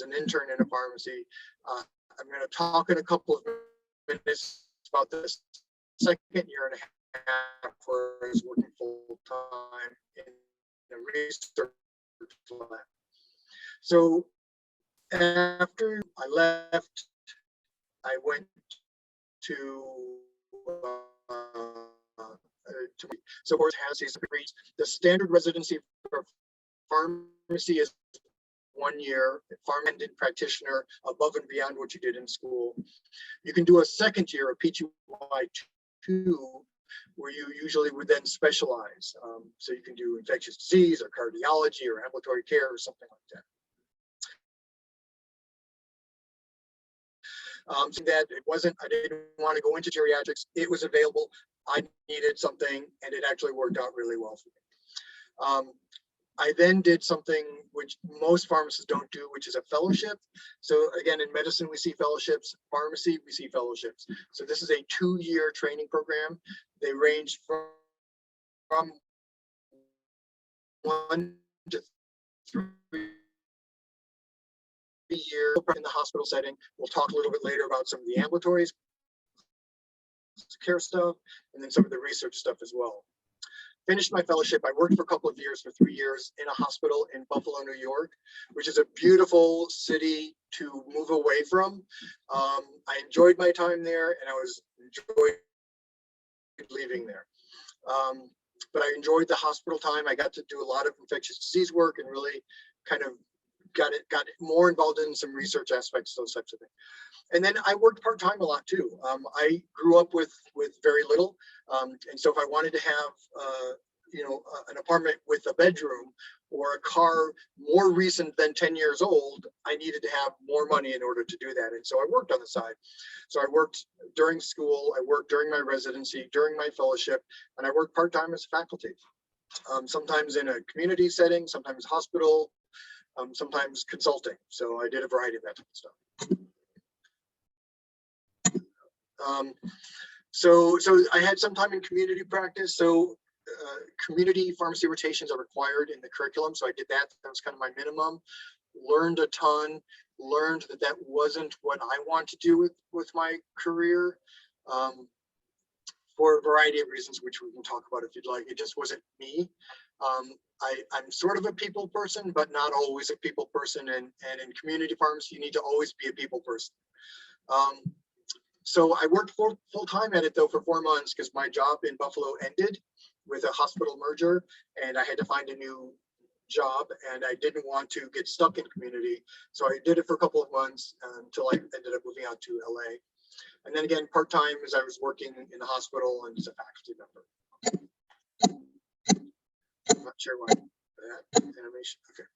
an intern in a pharmacy. I'm going to talk in a couple of minutes about the second year and a half where I was working full time in a research lab. So after I left, I went to so it has these degrees. The standard residency for pharmacy is 1 year, Pharm.D practitioner, above and beyond what you did in school. You can do a second year, a PGY2, where you usually would then specialize. So you can do infectious disease or cardiology or ambulatory care or something like that. So that it wasn't, I didn't want to go into geriatrics. It was available. I needed something, and it actually worked out really well for me. I then did something which most pharmacists don't do, which is a fellowship. So again, in medicine, we see fellowships. Pharmacy, we see fellowships. So this is a 2-year training program. They range from 1 to 3 years in the hospital setting. We'll talk a little bit later about some of the ambulatory care stuff, and then some of the research stuff as well. Finished my fellowship. I worked for a couple of years, for 3 years, in a hospital in Buffalo, New York, which is a beautiful city to move away from. I enjoyed my time there, and I was enjoyed leaving there. But I enjoyed the hospital time. I got to do a lot of infectious disease work and really kind of got more involved in some research aspects, those types of things. And then I worked part-time a lot too. I grew up with very little. And so if I wanted to have, an apartment with a bedroom or a car more recent than 10 years old, I needed to have more money in order to do that. And so I worked on the side. So I worked during school, I worked during my residency, during my fellowship, and I worked part-time as faculty. Sometimes in a community setting, sometimes hospital, sometimes consulting. So I did a variety of that type of stuff. So I had some time in community practice. So community pharmacy rotations are required in the curriculum. So I did that. That was kind of my minimum. Learned a ton. Learned that wasn't what I want to do with my career, for a variety of reasons, which we can talk about if you'd like. It just wasn't me. I'm sort of a people person, but not always a people person. And in community pharmacy, you need to always be a people person. So I worked full time at it though for 4 months because my job in Buffalo ended with a hospital merger, and I had to find a new job, and I didn't want to get stuck in community. So I did it for a couple of months until I ended up moving out to LA. And then again, part-time as I was working in the hospital and as a faculty member. I'm not sure why that animation. Okay.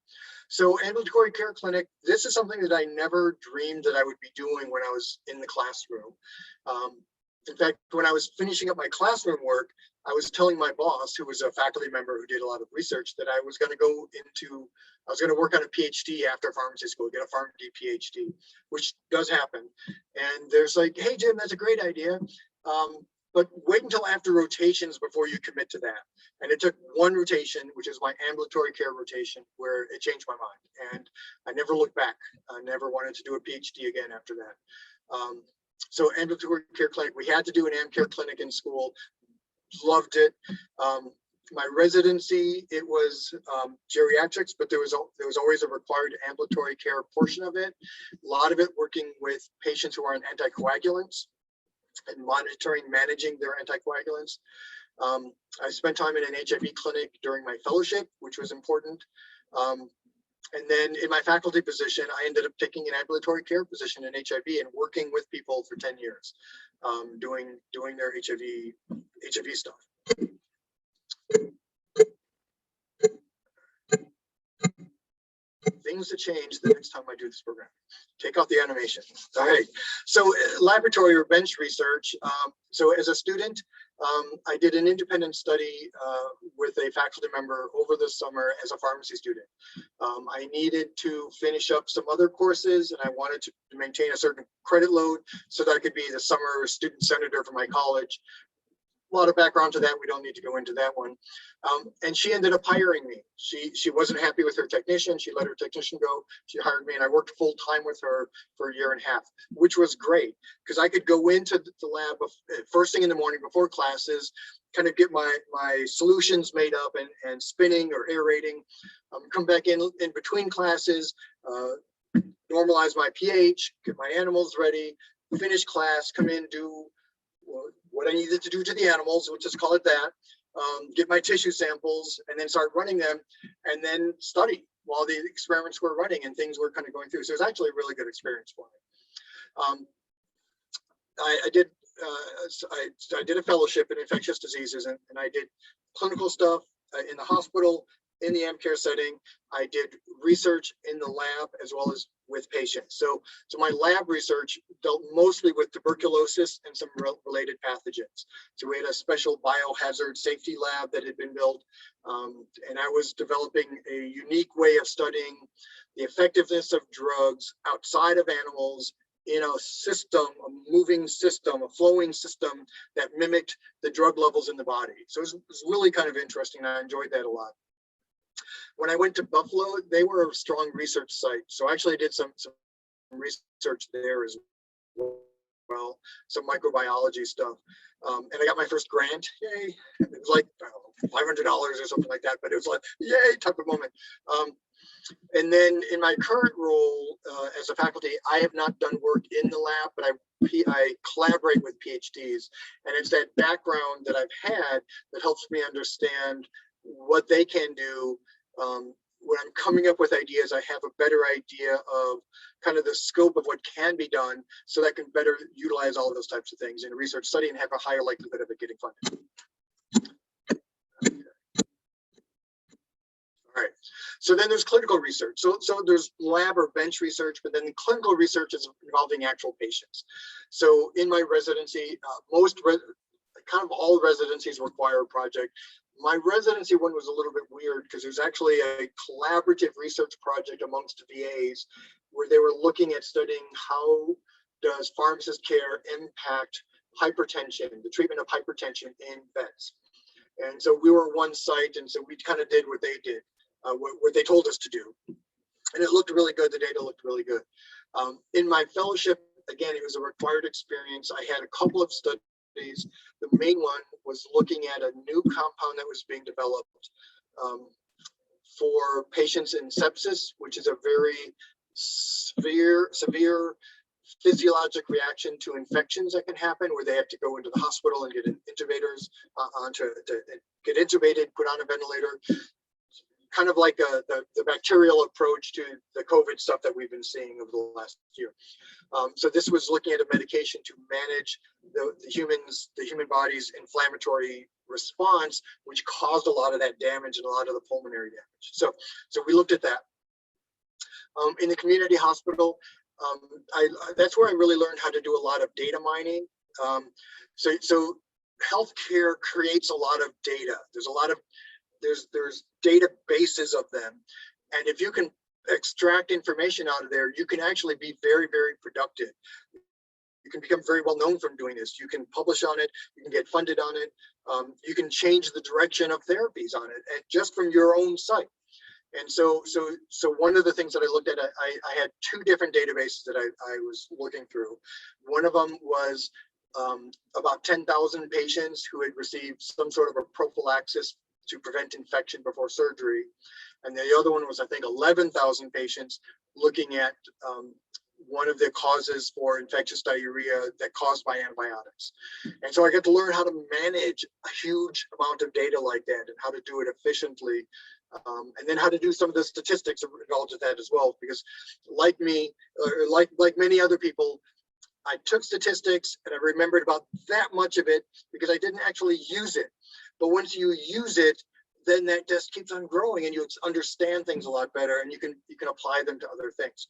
So ambulatory care clinic, this is something that I never dreamed that I would be doing when I was in the classroom. In fact, when I was finishing up my classroom work, I was telling my boss, who was a faculty member who did a lot of research, that I was going to work on a PhD after pharmacy school, get a PharmD PhD, which does happen. And there's like, hey, Jim, that's a great idea. But wait until after rotations before you commit to that. And it took one rotation, which is my ambulatory care rotation, where it changed my mind. And I never looked back. I never wanted to do a PhD again after that. So ambulatory care clinic, we had to do an AM care clinic in school. Loved it. My residency, it was geriatrics, but there was always a required ambulatory care portion of it. A lot of it working with patients who are on anticoagulants and managing their anticoagulants. I spent time in an HIV clinic during my fellowship, which was important. And then in my faculty position, I ended up taking an ambulatory care position in HIV and working with people for 10 years, doing their HIV stuff. Things to change the next time I do this program. Take out the animation. All right. So laboratory or bench research. So as a student, I did an independent study with a faculty member over the summer as a pharmacy student. I needed to finish up some other courses, and I wanted to maintain a certain credit load so that I could be the summer student senator for my college. A lot of background to that. We don't need to go into that one. And she ended up hiring me. She wasn't happy with her technician. She let her technician go. She hired me, and I worked full time with her for a year and a half, which was great because I could go into the lab first thing in the morning before classes, kind of get my solutions made up and spinning or aerating, come back in between classes, normalize my pH, get my animals ready, finish class, come in, do what I needed to do to the animals, we'll just call it that, get my tissue samples, and then start running them, and then study while the experiments were running and things were kind of going through. So it was actually a really good experience for me. I did a fellowship in infectious diseases, and I did clinical stuff in the hospital, in the AmCare setting. I did research in the lab as well as with patients. So my lab research dealt mostly with tuberculosis and some related pathogens. So we had a special biohazard safety lab that had been built, and I was developing a unique way of studying the effectiveness of drugs outside of animals in a system, a moving system, a flowing system that mimicked the drug levels in the body. So it was really kind of interesting, and I enjoyed that a lot. When I went to Buffalo, they were a strong research site. So actually I did some research there as well, some microbiology stuff. And I got my first grant, yay. It was like, I don't know, $500 or something like that, but it was like, yay, type of moment. And then in my current role as a faculty, I have not done work in the lab, but I collaborate with PhDs. And it's that background that I've had that helps me understand what they can do. When I'm coming up with ideas, I have a better idea of kind of the scope of what can be done so that I can better utilize all of those types of things in a research study and have a higher likelihood of it getting funded. All right, so then there's clinical research. So there's lab or bench research, but then the clinical research is involving actual patients. So in my residency, kind of all residencies require a project. My residency one was a little bit weird because it was actually a collaborative research project amongst VAs where they were looking at studying how does pharmacist care impact hypertension, the treatment of hypertension in vets. And so we were one site, and so we kind of did what they did, what they told us to do. And it looked really good. The data looked really good. In my fellowship, again, it was a required experience. I had a couple of studies. The main one was looking at a new compound that was being developed for patients in sepsis, which is a very severe physiologic reaction to infections that can happen, where they have to go into the hospital and get intubators get intubated, put on a ventilator, kind of like the bacterial approach to the COVID stuff that we've been seeing over the last year. So this was looking at a medication to manage the human body's inflammatory response, which caused a lot of that damage and a lot of the pulmonary damage. So we looked at that. In the community hospital, that's where I really learned how to do a lot of data mining. So healthcare creates a lot of data. There's databases of them, and if you can extract information out of there, you can actually be very, very productive. You can become very well known from doing this. You can publish on it, you can get funded on it, you can change the direction of therapies on it, and just from your own site. And so one of the things that I looked at, I had two different databases that I was looking through. One of them was about 10,000 patients who had received some sort of a prophylaxis to prevent infection before surgery. And the other one was, I think, 11,000 patients looking at one of the causes for infectious diarrhea that caused by antibiotics. And so I got to learn how to manage a huge amount of data like that and how to do it efficiently. And then how to do some of the statistics involved with that as well, because like me, or like many other people, I took statistics and I remembered about that much of it because I didn't actually use it. But once you use it, then that just keeps on growing and you understand things a lot better and you can apply them to other things.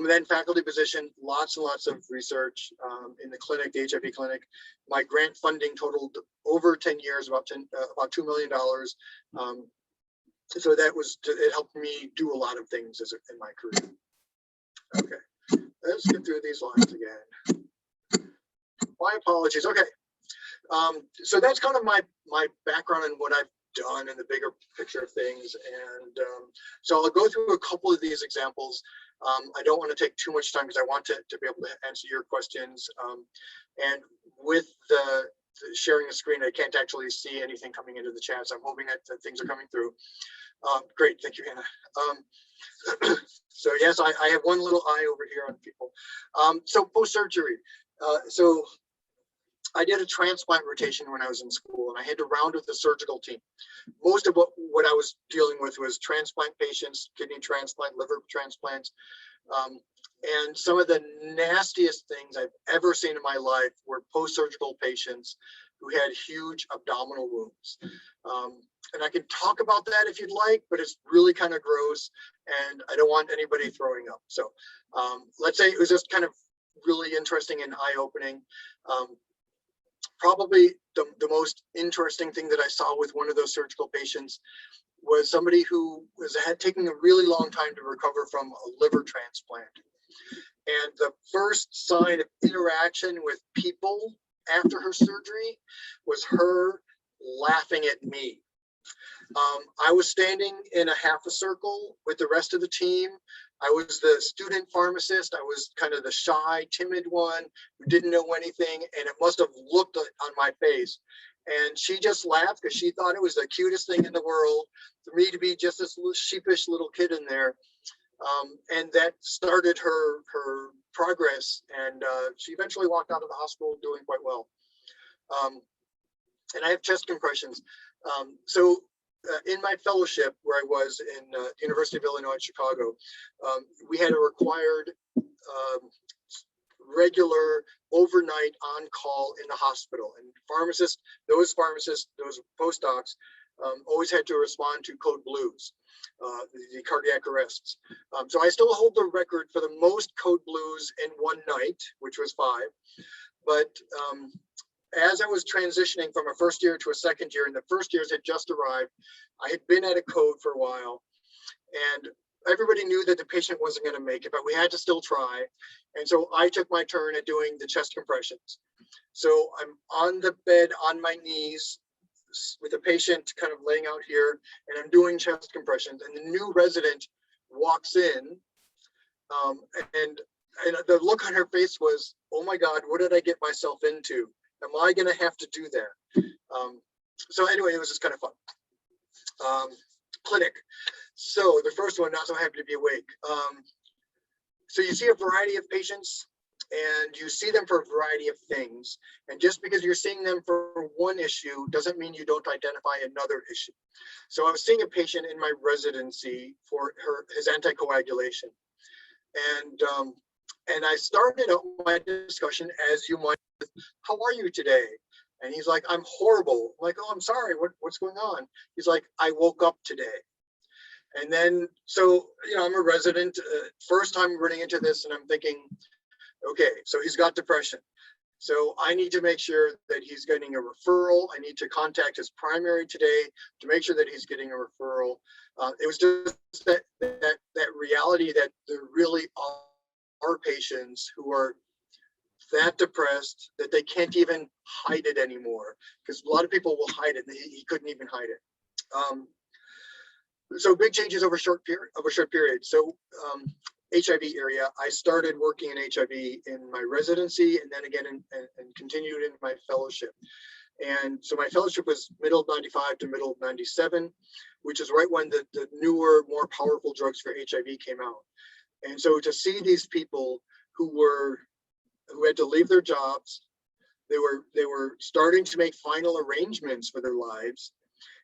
Then faculty position, lots and lots of research in the clinic, the HIV clinic. My grant funding totaled over 10 years, about $2 million. So it helped me do a lot of things in my career. Okay, let's get through these lines again. My apologies. Okay, so that's kind of my background and what I've done in the bigger picture of things. And so I'll go through a couple of these examples. I don't want to take too much time because I want to be able to answer your questions. And with the sharing the screen, I can't actually see anything coming into the chat, so I'm hoping that things are coming through. Great, thank you, Hannah. So yes, I have one little eye over here on people. So post-surgery. So I did a transplant rotation when I was in school, and I had to round with the surgical team. Most of what I was dealing with was transplant patients, kidney transplant, liver transplants. And some of the nastiest things I've ever seen in my life were post-surgical patients who had huge abdominal wounds. And I can talk about that if you'd like, but it's really kind of gross and I don't want anybody throwing up. So let's say it was just kind of really interesting and eye-opening. Probably the most interesting thing that I saw with one of those surgical patients was somebody who had taken a really long time to recover from a liver transplant. And the first sign of interaction with people after her surgery was her laughing at me. I was standing in a half a circle with the rest of the team. I was the student pharmacist. I was kind of the shy, timid one who didn't know anything, and it must have looked on my face. And she just laughed because she thought it was the cutest thing in the world for me to be just this little sheepish little kid in there. And that started her progress, and she eventually walked out of the hospital doing quite well. And I have chest compressions. So in my fellowship, where I was in the University of Illinois at Chicago, we had a required regular overnight on call in the hospital, and those pharmacists, those postdocs, always had to respond to code blues, the cardiac arrests. So I still hold the record for the most code blues in one night, which was 5. But as I was transitioning from a first year to a second year, and the first years had just arrived, I had been at a code for a while, and everybody knew that the patient wasn't going to make it, but we had to still try. And so I took my turn at doing the chest compressions. So I'm on the bed on my knees with the patient kind of laying out here, and I'm doing chest compressions, and the new resident walks in, and the look on her face was, oh my God, what did I get myself into? Am I going to have to do that? So anyway, it was just kind of fun. Clinic. So the first one, not so happy to be awake. So you see a variety of patients, and you see them for a variety of things. And just because you're seeing them for one issue doesn't mean you don't identify another issue. So I was seeing a patient in my residency for his anticoagulation. And I started out my discussion as you might, how are you today? And he's like, I'm horrible. I'm like, oh, I'm sorry, what's going on? He's like, I woke up today. And then, so, I'm a resident, first time running into this, and I'm thinking, okay, so he's got depression. So I need to make sure that he's getting a referral. I need to contact his primary today to make sure that he's getting a referral. It was just that reality that there really are patients who are that depressed that they can't even hide it anymore, because a lot of people will hide it, and he couldn't even hide it. So big changes over a short period. So HIV area, I started working in HIV in my residency, and then again and continued in my fellowship. And so my fellowship was middle of 95 to middle of 97, which is right when the newer, more powerful drugs for HIV came out. And so to see these people who had to leave their jobs, they were starting to make final arrangements for their lives,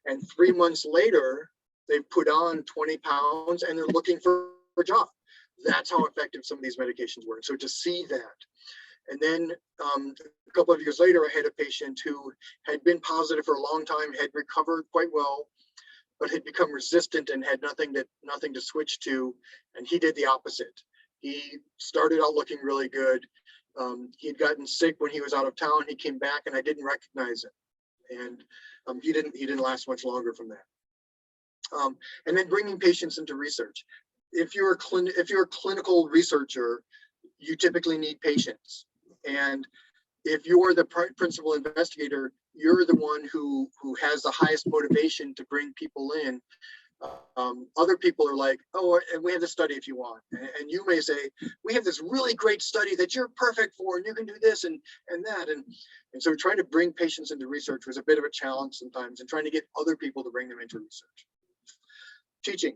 and 3 months later, they've put on 20 pounds and they're looking for a job. That's how effective some of these medications were. So to see that. And then a couple of years later, I had a patient who had been positive for a long time, had recovered quite well, but had become resistant and had nothing to switch to. And he did the opposite. He started out looking really good. He had gotten sick when he was out of town. He came back and I didn't recognize him. And he didn't last much longer from that. And then bringing patients into research. If you're a clinical researcher, you typically need patients. And if you are the principal investigator, you're the one who has the highest motivation to bring people in. Other people are like, oh, and we have this study if you want. And you may say, we have this really great study that you're perfect for, and you can do this and that. And so trying to bring patients into research was a bit of a challenge sometimes, and trying to get other people to bring them into research. Teaching.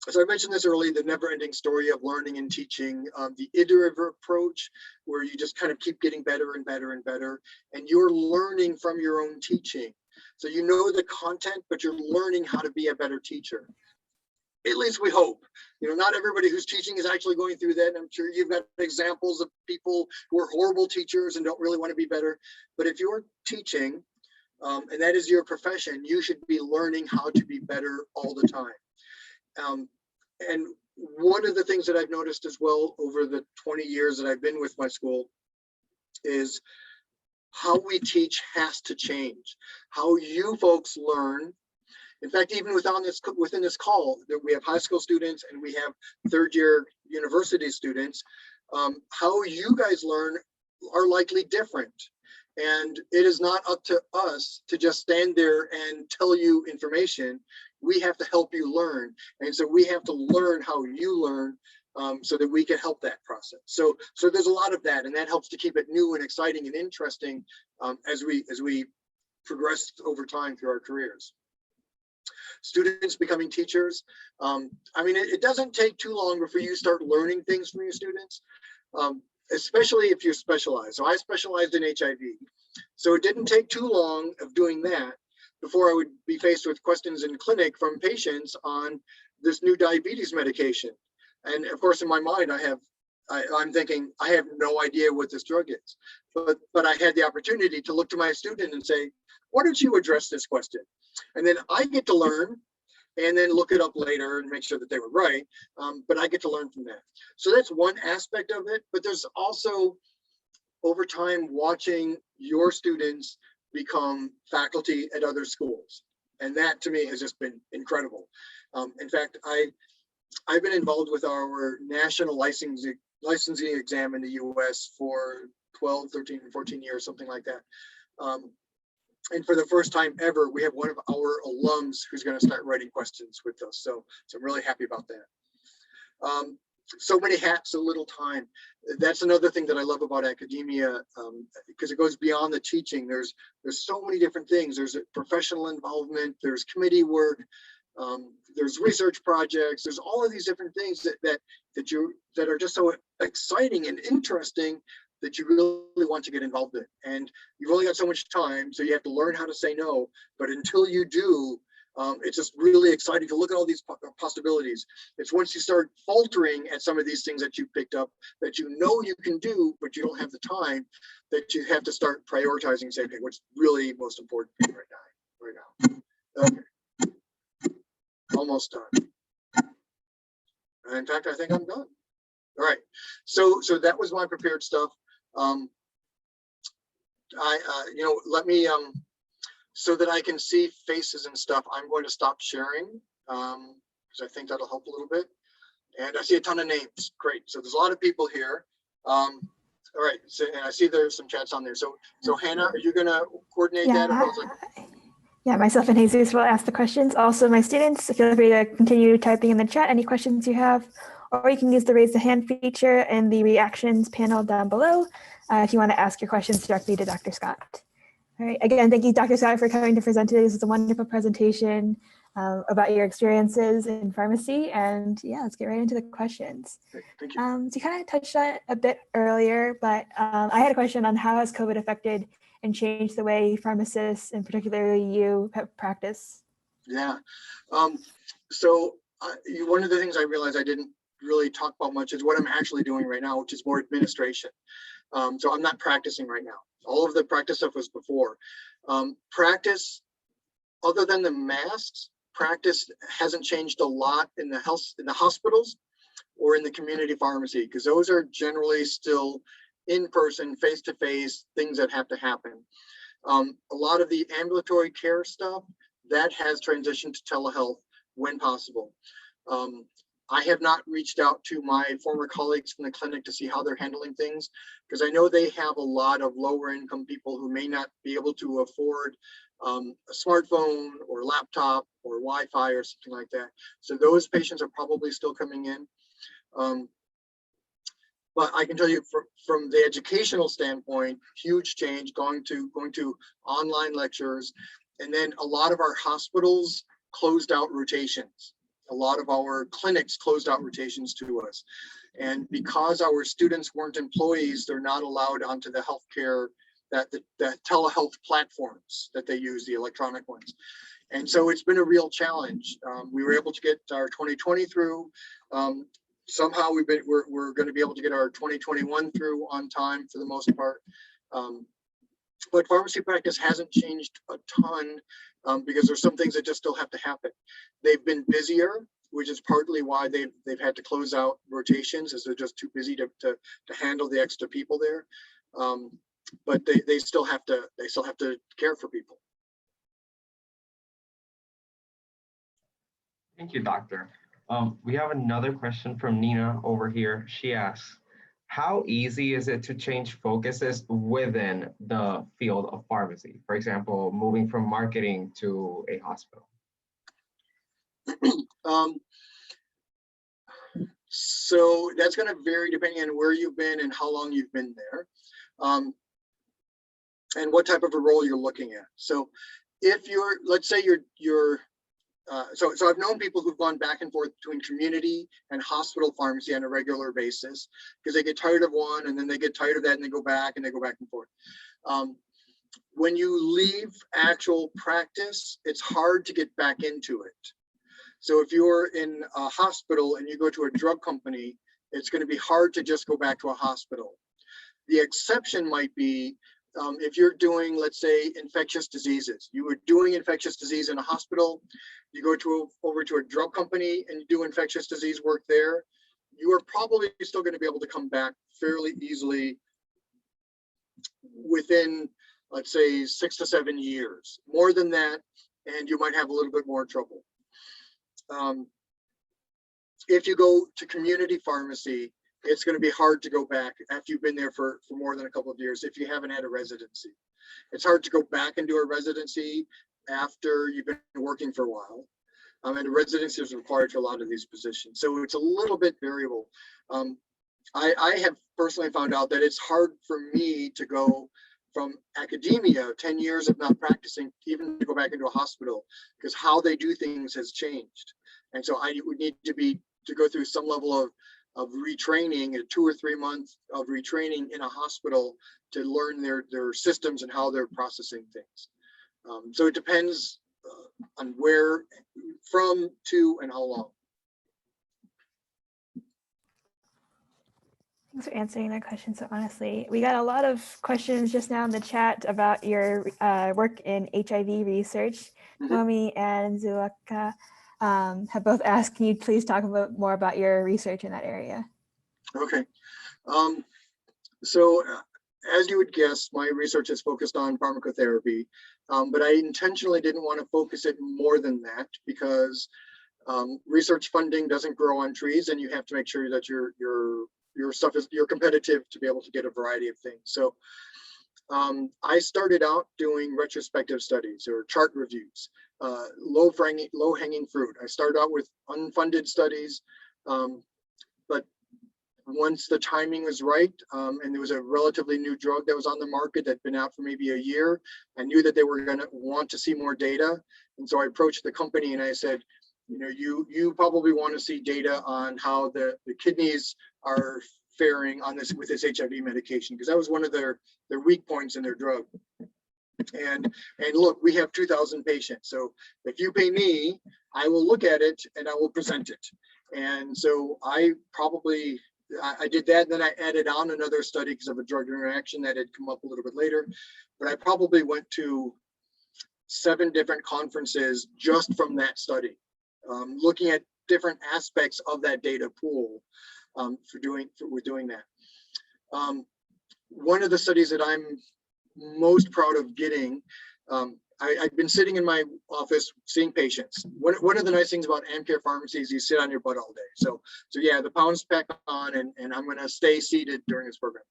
So I mentioned this earlier, the never-ending story of learning and teaching, the iterative approach, where you just kind of keep getting better and better and better, and you're learning from your own teaching. So you know the content, but you're learning how to be a better teacher. At least we hope. Not everybody who's teaching is actually going through that. And I'm sure you've got examples of people who are horrible teachers and don't really want to be better. But if you're teaching, and that is your profession, you should be learning how to be better all the time. And one of the things that I've noticed as well over the 20 years that I've been with my school is how we teach has to change. How you folks learn. In fact, even within this call, that we have high school students and we have third-year university students, how you guys learn are likely different. And it is not up to us to just stand there and tell you information. We have to help you learn. And so we have to learn how you learn so that we can help that process. So there's a lot of that, and that helps to keep it new and exciting and interesting as we progress over time through our careers. Students becoming teachers. It doesn't take too long before you start learning things from your students, especially if you're specialized. So I specialized in HIV. So it didn't take too long of doing that before I would be faced with questions in clinic from patients on this new diabetes medication. And of course, in my mind, I'm thinking, I have no idea what this drug is. But I had the opportunity to look to my student and say, why don't you address this question? And then I get to learn and then look it up later and make sure that they were right. But I get to learn from that. So that's one aspect of it. But there's also, over time, watching your students become faculty at other schools. And that to me has just been incredible. In fact, I've been involved with our national licensing exam in the US for 12, 13, 14 years, something like that. And for the first time ever, we have one of our alums who's going to start writing questions with us. So I'm really happy about that. So many hats, so little time. That's another thing that I love about academia, because it goes beyond the teaching. There's so many different things. There's professional involvement, there's committee work, there's research projects, there's all of these different things that are just so exciting and interesting that you really want to get involved in. And you've only got so much time, so you have to learn how to say no. But until you do, it's just really exciting to look at all these possibilities. It's once you start faltering at some of these things that you picked up that you know you can do, but you don't have the time, that you have to start prioritizing and say, okay, what's really most important right now? Okay. Almost done. In fact, I think I'm done. All right. So that was my prepared stuff. Let me, so that I can see faces and stuff, I'm going to stop sharing because I think that'll help a little bit. And I see a ton of names. Great. So there's a lot of people here. All right. So, and I see there's some chats on there. So Hannah, are you going to coordinate that? Yeah, myself and Jesus will ask the questions. Also, my students, feel free to continue typing in the chat any questions you have, or you can use the raise the hand feature in the reactions panel down below if you want to ask your questions directly to Dr. Scott. All right, again, thank you, Dr. Scott, for coming to present today. This is a wonderful presentation about your experiences in pharmacy. And yeah, let's get right into the questions. Thank you. So you kind of touched on it a bit earlier, but I had a question on how has COVID affected and changed the way pharmacists, and particularly you, practice? Yeah. So one of the things I realized I didn't really talk about much is what I'm actually doing right now, which is more administration. So I'm not practicing right now. All of the practice stuff was before. Practice, other than the masks, practice hasn't changed a lot in the hospitals or in the community pharmacy, because those are generally still in-person, face-to-face things that have to happen. A lot of the ambulatory care stuff, that has transitioned to telehealth when possible. I have not reached out to my former colleagues from the clinic to see how they're handling things, because I know they have a lot of lower income people who may not be able to afford a smartphone or laptop or Wi-Fi or something like that. So those patients are probably still coming in. But I can tell you from the educational standpoint, huge change, going to online lectures. And then a lot of our hospitals closed out rotations. A lot of our clinics closed out rotations to us. And because our students weren't employees, they're not allowed onto the healthcare, the telehealth platforms that they use, the electronic ones. And so it's been a real challenge. We were able to get our 2020 through. Somehow we're going to be able to get our 2021 through on time for the most part. But pharmacy practice hasn't changed a ton because there's some things that just still have to happen. They've been busier, which is partly why they've had to close out rotations, as they're just too busy to handle the extra people there. But they still have to care for people. Thank you, Doctor. We have another question from Nina over here. She asks, how easy is it to change focuses within the field of pharmacy? For example, moving from marketing to a hospital. So that's going to vary depending on where you've been and how long you've been there, and what type of a role you're looking at. So if you're, let's say so I've known people who've gone back and forth between community and hospital pharmacy on a regular basis because they get tired of one and then they get tired of that and they go back and forth. When you leave actual practice, it's hard to get back into it. So if you're in a hospital and you go to a drug company, it's going to be hard to just go back to a hospital. The exception might be if you're doing, let's say, infectious diseases. You were doing infectious disease in a hospital, you go over to a drug company and you do infectious disease work there, you are probably still going to be able to come back fairly easily within, let's say, 6 to 7 years. More than that, and you might have a little bit more trouble. If you go to community pharmacy, it's going to be hard to go back after you've been there for more than a couple of years if you haven't had a residency. It's hard to go back and do a residency after you've been working for a while. And a residency is required for a lot of these positions. So it's a little bit variable. I have personally found out that it's hard for me to go from academia, 10 years of not practicing, even to go back into a hospital, because how they do things has changed. And so I would need to go through some level of retraining, a 2 or 3 months of retraining in a hospital to learn their systems and how they're processing things. So it depends on where, from, to, and how long. Thanks for answering that question so honestly. We got a lot of questions just now in the chat about your work in HIV research. Momi and Zulaka have both asked, can you please talk more about your research in that area? Okay. So as you would guess, my research is focused on pharmacotherapy, but I intentionally didn't want to focus it more than that because research funding doesn't grow on trees, and you have to make sure that your stuff you're competitive to be able to get a variety of things. So I started out doing retrospective studies or chart reviews, low-hanging fruit. I started out with unfunded studies, but once the timing was right, and there was a relatively new drug that was on the market that had been out for maybe a year, I knew that they were going to want to see more data. And so I approached the company and I said, you know, you probably want to see data on how the kidneys are faring on this with this HIV medication, because that was one of their weak points in their drug. And look, we have 2,000 patients. So if you pay me, I will look at it and I will present it. And so I did that, and then I added on another study because of a drug interaction that had come up a little bit later. But I probably went to 7 different conferences just from that study, looking at different aspects of that data pool with doing that. One of the studies that I'm most proud of getting, I've been sitting in my office seeing patients. One of the nice things about Amcare Pharmacy is you sit on your butt all day. So yeah, the pounds pack on, and I'm going to stay seated during this program.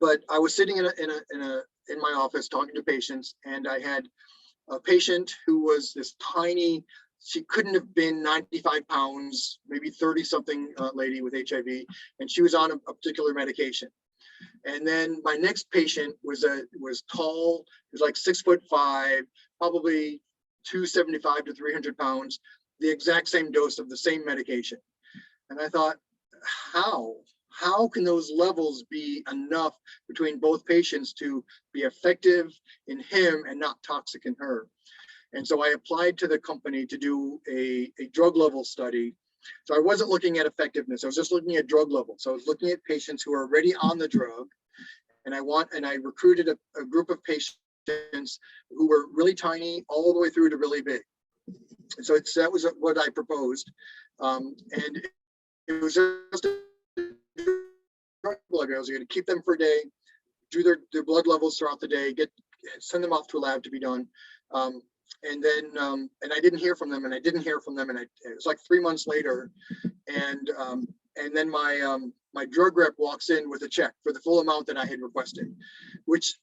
But I was sitting in my office talking to patients, and I had a patient who was this tiny. She couldn't have been 95 pounds, maybe 30 something lady with HIV, and she was on a particular medication. And then my next patient was tall, he was like 6'5", probably 275 to 300 pounds, the exact same dose of the same medication. And I thought, how can those levels be enough between both patients to be effective in him and not toxic in her? And so I applied to the company to do a drug level study. So I wasn't looking at effectiveness. I was just looking at drug level. So I was looking at patients who are already on the drug. And I recruited a group of patients who were really tiny all the way through to really big. And so that was what I proposed. And it was just a blood. I was going to keep them for a day, do their blood levels throughout the day, send them off to a lab to be done. And I didn't hear from them, and it was like 3 months later, and then my drug rep walks in with a check for the full amount that I had requested, which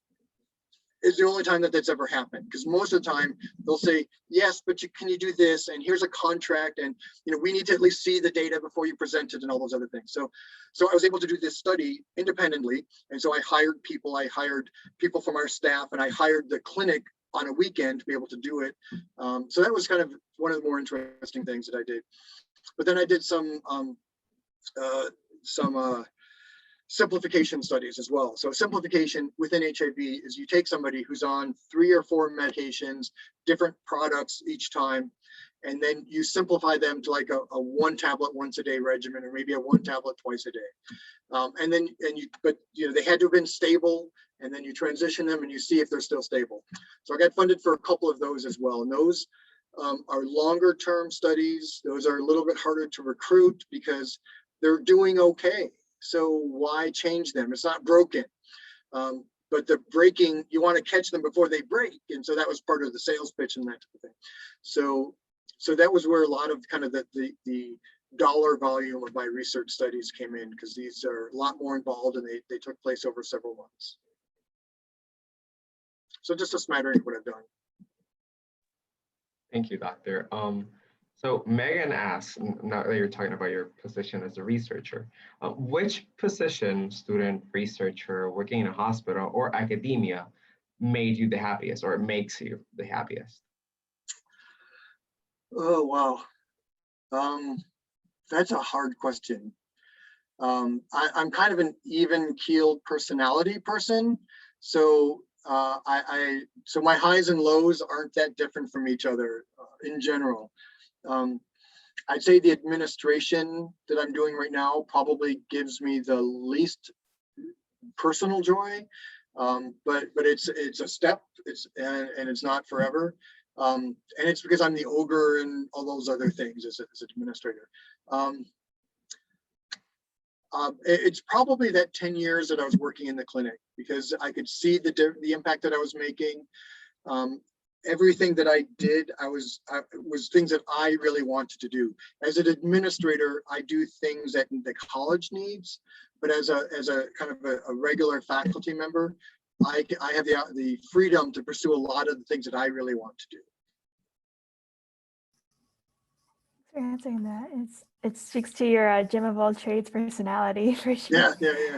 is the only time that that's ever happened. Because most of the time they'll say, yes, but can you do this? And here's a contract, and we need to at least see the data before you present it, and all those other things. So I was able to do this study independently, and so I hired people from our staff, and I hired the clinic on a weekend to be able to do it. So that was kind of one of the more interesting things that I did. But then I did some simplification studies as well. So simplification within HIV is you take somebody who's on 3 or 4 medications, different products each time, and then you simplify them to like a 1 tablet once a day regimen, or maybe a 1 tablet twice a day. But they had to have been stable, and then you transition them and you see if they're still stable. So I got funded for a couple of those as well. And those are longer term studies. Those are a little bit harder to recruit because they're doing okay. So why change them? It's not broken. But the breaking, you want to catch them before they break. And so that was part of the sales pitch and that type of thing. So that was where a lot of kind of the dollar volume of my research studies came in, because these are a lot more involved, and they took place over several months. So just a smattering of what I've done. Thank you, Doctor. So Megan asks, now that you're talking about your position as a researcher, which position, student, researcher, working in a hospital or academia, made you the happiest, or makes you the happiest? Oh, wow. That's a hard question. I'm kind of an even-keeled personality person. So so my highs and lows aren't that different from each other in general. I'd say the administration that I'm doing right now probably gives me the least personal joy, but it's a step. And it's not forever, and it's because I'm the ogre and all those other things as administrator. It's probably that 10 years that I was working in the clinic, because I could see the impact that I was making. Everything that I did, was things that I really wanted to do. As an administrator, I do things that the college needs, but as a kind of a regular faculty member, I have the freedom to pursue a lot of the things that I really want to do. Thanks for answering that. It speaks to your Jim of all trades personality for sure. Yeah.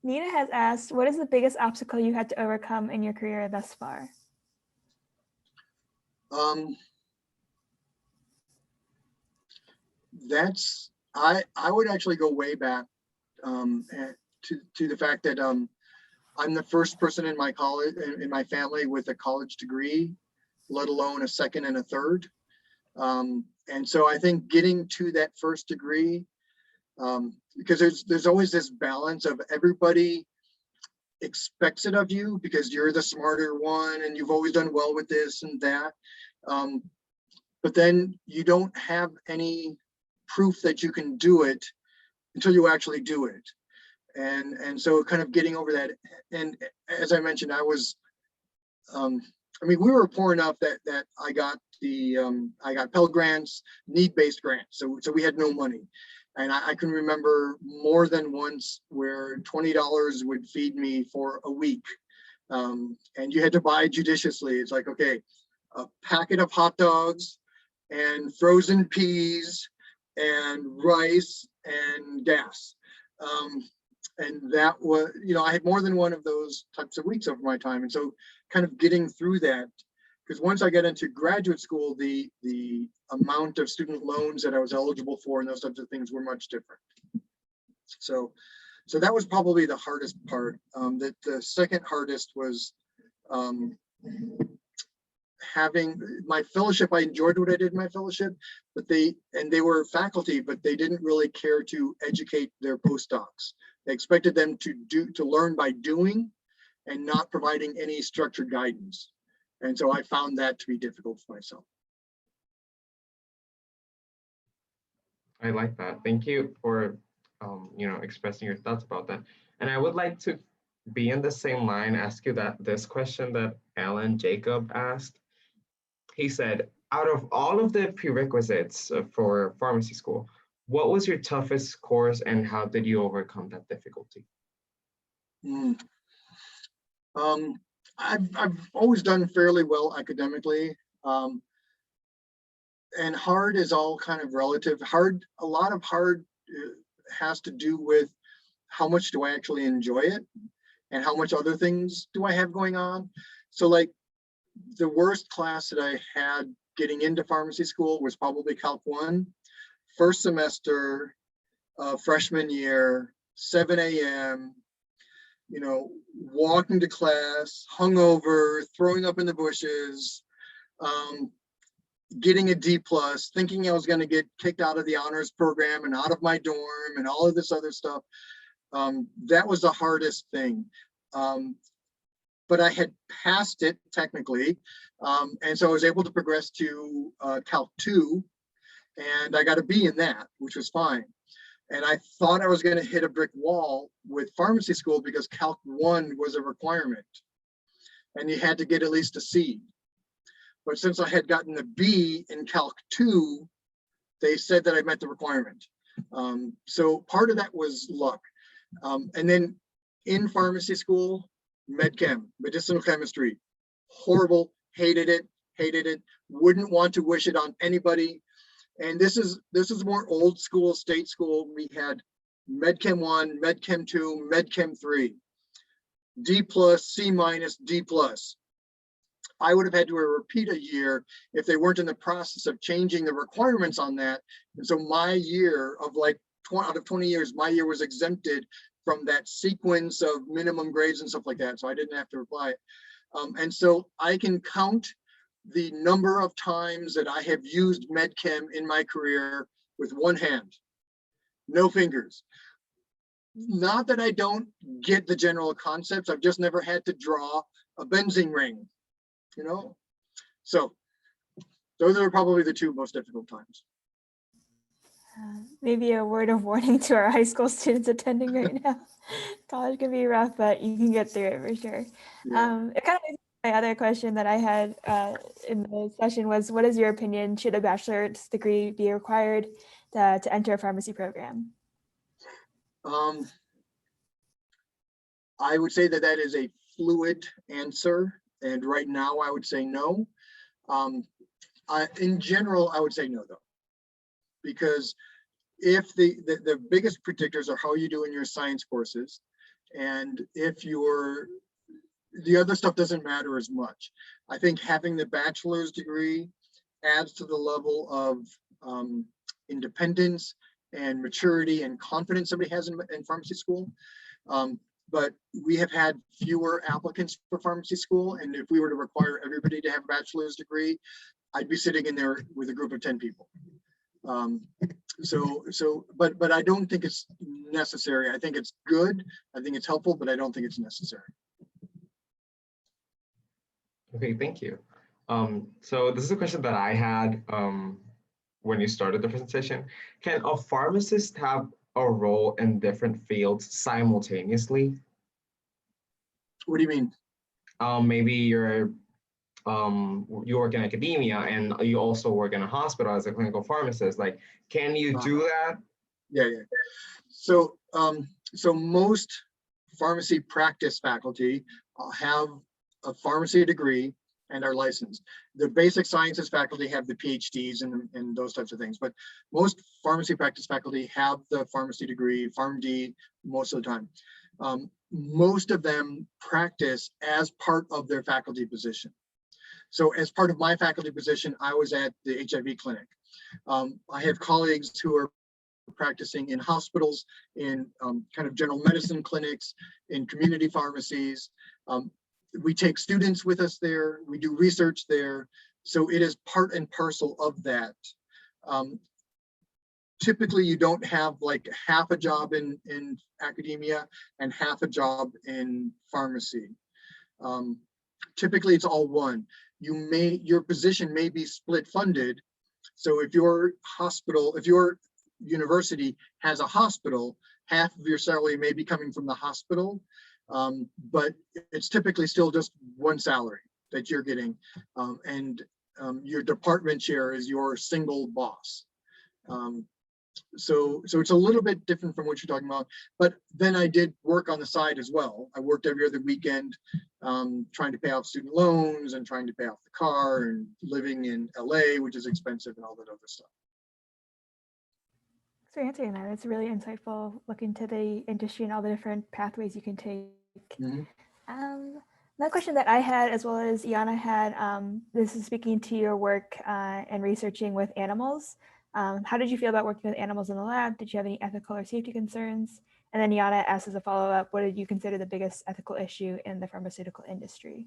Nina has asked, what is the biggest obstacle you had to overcome in your career thus far? I would actually go way back to the fact that I'm the first person in my family with a college degree, let alone a second and a third. And so I think getting to that first degree, because there's always this balance of everybody expects it of you because you're the smarter one and you've always done well with this and that. But then you don't have any proof that you can do it until you actually do it. And so kind of getting over that. And as I mentioned, we were poor enough that I got I got Pell Grants, need-based grants. So we had no money. And I can remember more than once where $20 would feed me for a week. And you had to buy judiciously. It's like, okay, a packet of hot dogs and frozen peas and rice and gas. And that was, I had more than one of those types of weeks over my time. And so kind of getting through that, because once I got into graduate school, the amount of student loans that I was eligible for and those types of things were much different. So that was probably the hardest part. The second hardest was having my fellowship, I enjoyed what I did in my fellowship, but they were faculty, but they didn't really care to educate their postdocs. They expected them to learn by doing and not providing any structured guidance. And so I found that to be difficult for myself. I like that. Thank you for expressing your thoughts about that. And I would like to be in the same line, ask you this question that Alan Jacob asked. He said, out of all of the prerequisites for pharmacy school, what was your toughest course and how did you overcome that difficulty? I've always done fairly well academically. And hard is all kind of relative. A lot of hard has to do with how much do I actually enjoy it and how much other things do I have going on. So like the worst class that I had getting into pharmacy school was probably Calc 1, first semester, freshman year, 7 a.m., walking to class, hungover, throwing up in the bushes, getting a D+, thinking I was going to get kicked out of the honors program and out of my dorm and all of this other stuff. That was the hardest thing. But I had passed it technically. And so I was able to progress to Calc 2 and I got a B in that, which was fine. And I thought I was going to hit a brick wall with pharmacy school because Calc 1 was a requirement and you had to get at least a C. But since I had gotten a B in Calc 2, they said that I met the requirement. So part of that was luck. And then in pharmacy school, medchem, medicinal chemistry, horrible, hated it, wouldn't want to wish it on anybody. And this is more old school, state school. We had medchem 1, medchem 2, medchem 3, D+, C-, D+. I would have had to repeat a year if they weren't in the process of changing the requirements on that. And so my year of like out of 20 years, my year was exempted from that sequence of minimum grades and stuff like that. So I didn't have to apply it. And so I can count the number of times that I have used medchem in my career with one hand, no fingers. Not that I don't get the general concepts, I've just never had to draw a benzene ring. So those are probably the two most difficult times. Maybe a word of warning to our high school students attending right now. College can be rough, but you can get through it for sure. Yeah. It kind of my other question that I had in the session was, what is your opinion? Should a bachelor's degree be required to enter a pharmacy program? I would say that is a fluid answer. And right now I would say no. In general, I would say no though, because if the biggest predictors are how you do in your science courses, and if the other stuff doesn't matter as much. I think having the bachelor's degree adds to the level of independence and maturity and confidence somebody has in pharmacy school. But we have had fewer applicants for pharmacy school. And if we were to require everybody to have a bachelor's degree, I'd be sitting in there with a group of 10 people. But I don't think it's necessary. I think it's good. I think it's helpful, but I don't think it's necessary. Okay, thank you. So this is a question that I had when you started the presentation. Can a pharmacist have a role in different fields simultaneously? What do you mean? Maybe you work in academia and you also work in a hospital as a clinical pharmacist. Like, can you do that? Yeah. So most pharmacy practice faculty have a pharmacy degree and are licensed. The basic sciences faculty have the PhDs and those types of things, but most pharmacy practice faculty have the pharmacy degree, Pharm.D, most of the time. Most of them practice as part of their faculty position. So as part of my faculty position, I was at the HIV clinic. I have colleagues who are practicing in hospitals, in kind of general medicine clinics, in community pharmacies. We take students with us there, we do research there. So it is part and parcel of that. Typically you don't have like half a job in academia and half a job in pharmacy. Typically it's all one. Your position may be split funded. So if your university has a hospital, half of your salary may be coming from the hospital, but it's typically still just one salary that you're getting. Your department chair is your single boss. So it's a little bit different from what you're talking about, but then I did work on the side as well. I worked every other weekend, trying to pay off student loans and trying to pay off the car and living in LA, which is expensive, and all that other stuff. Thanks for answering that. It's really insightful. Look into the industry and all the different pathways you can take. Another question that I had, as well as Iana had, this is speaking to your work and researching with animals. How did you feel about working with animals in the lab? Did you have any ethical or safety concerns? And then Iana asked as a follow-up, what did you consider the biggest ethical issue in the pharmaceutical industry?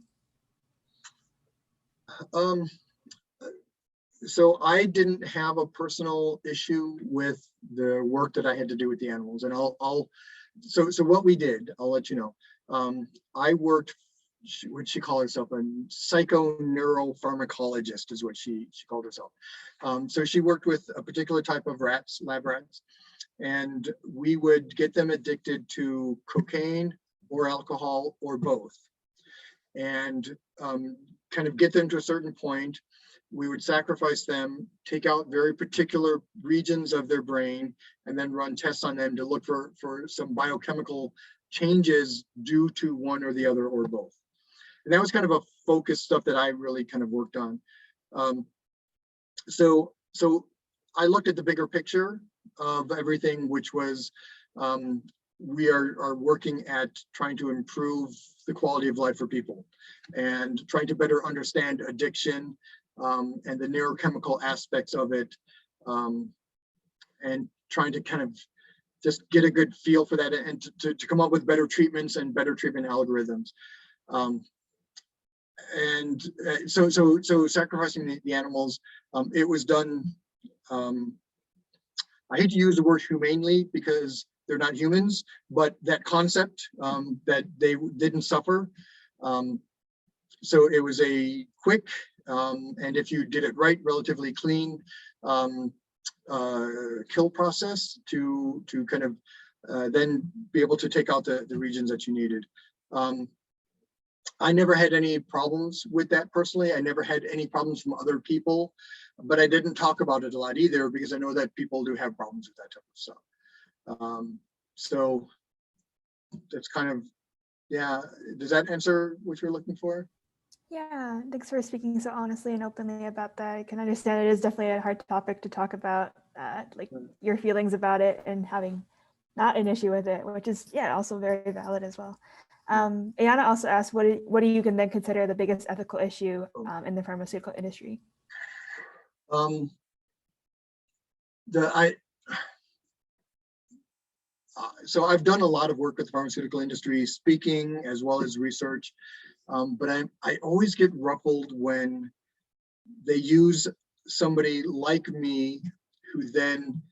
So I didn't have a personal issue with the work that I had to do with the animals, and so what we did, I'll let you know. I worked, what she called herself, a psychoneuropharmacologist is what she called herself. So she worked with a particular type of rats, lab rats, and we would get them addicted to cocaine or alcohol or both, and kind of get them to a certain point. We would sacrifice them, take out very particular regions of their brain, and then run tests on them to look for some biochemical changes due to one or the other or both. And that was kind of a focused stuff that I really kind of worked on. So I looked at the bigger picture of everything, which was we are working at trying to improve the quality of life for people and trying to better understand addiction and the neurochemical aspects of it, and trying to kind of just get a good feel for that and to come up with better treatments and better treatment algorithms. So sacrificing the animals, it was done, I hate to use the word humanely because they're not humans, but that concept that they didn't suffer. So it was a quick, and if you did it right, relatively clean kill process to kind of then be able to take out the regions that you needed. I never had any problems with that personally. I never had any problems from other people, but I didn't talk about it a lot either because I know that people do have problems with that type of stuff. So that's kind of, yeah. Does that answer what you're looking for? Yeah, thanks for speaking so honestly and openly about that. I can understand it is definitely a hard topic to talk about, like your feelings about it and having not an issue with it, which is, yeah, also very valid as well. Ayana also asked, what do you can then consider the biggest ethical issue in the pharmaceutical industry? So I've done a lot of work with the pharmaceutical industry, speaking as well as research, but I always get ruffled when they use somebody like me who then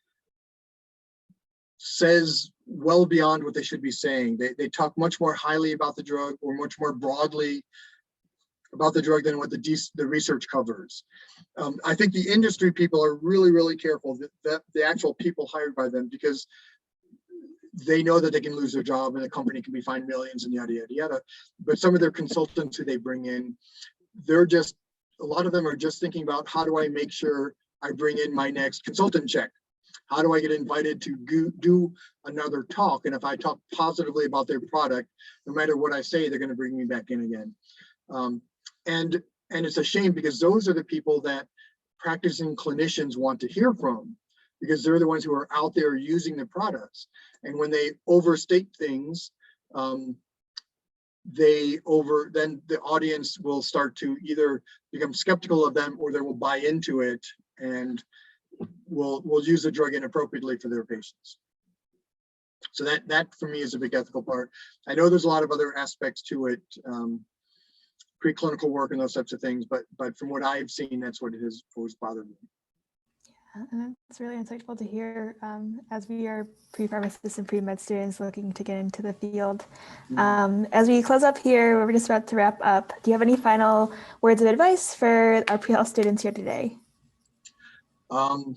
says well beyond what they should be saying. They talk much more highly about the drug or much more broadly about the drug than what the research covers. I think the industry people are really, really careful that the actual people hired by them, because they know that they can lose their job and the company can be fined millions and yada, yada, yada. But some of their consultants who they bring in, a lot of them are just thinking about, how do I make sure I bring in my next consultant check? How do I get invited to do another talk? And if I talk positively about their product, no matter what I say, they're going to bring me back in again. And it's a shame, because those are the people that practicing clinicians want to hear from, because they're the ones who are out there using the products. And when they overstate things, then the audience will start to either become skeptical of them, or they will buy into it and will use the drug inappropriately for their patients. So that for me is a big ethical part. I know there's a lot of other aspects to it, preclinical work and those types of things. But from what I've seen, that's what it has always bothered me. And it's really insightful to hear as we are pre-pharmacists and pre-med students looking to get into the field. As we close up here, we're just about to wrap up. Do you have any final words of advice for our pre-health students here today? I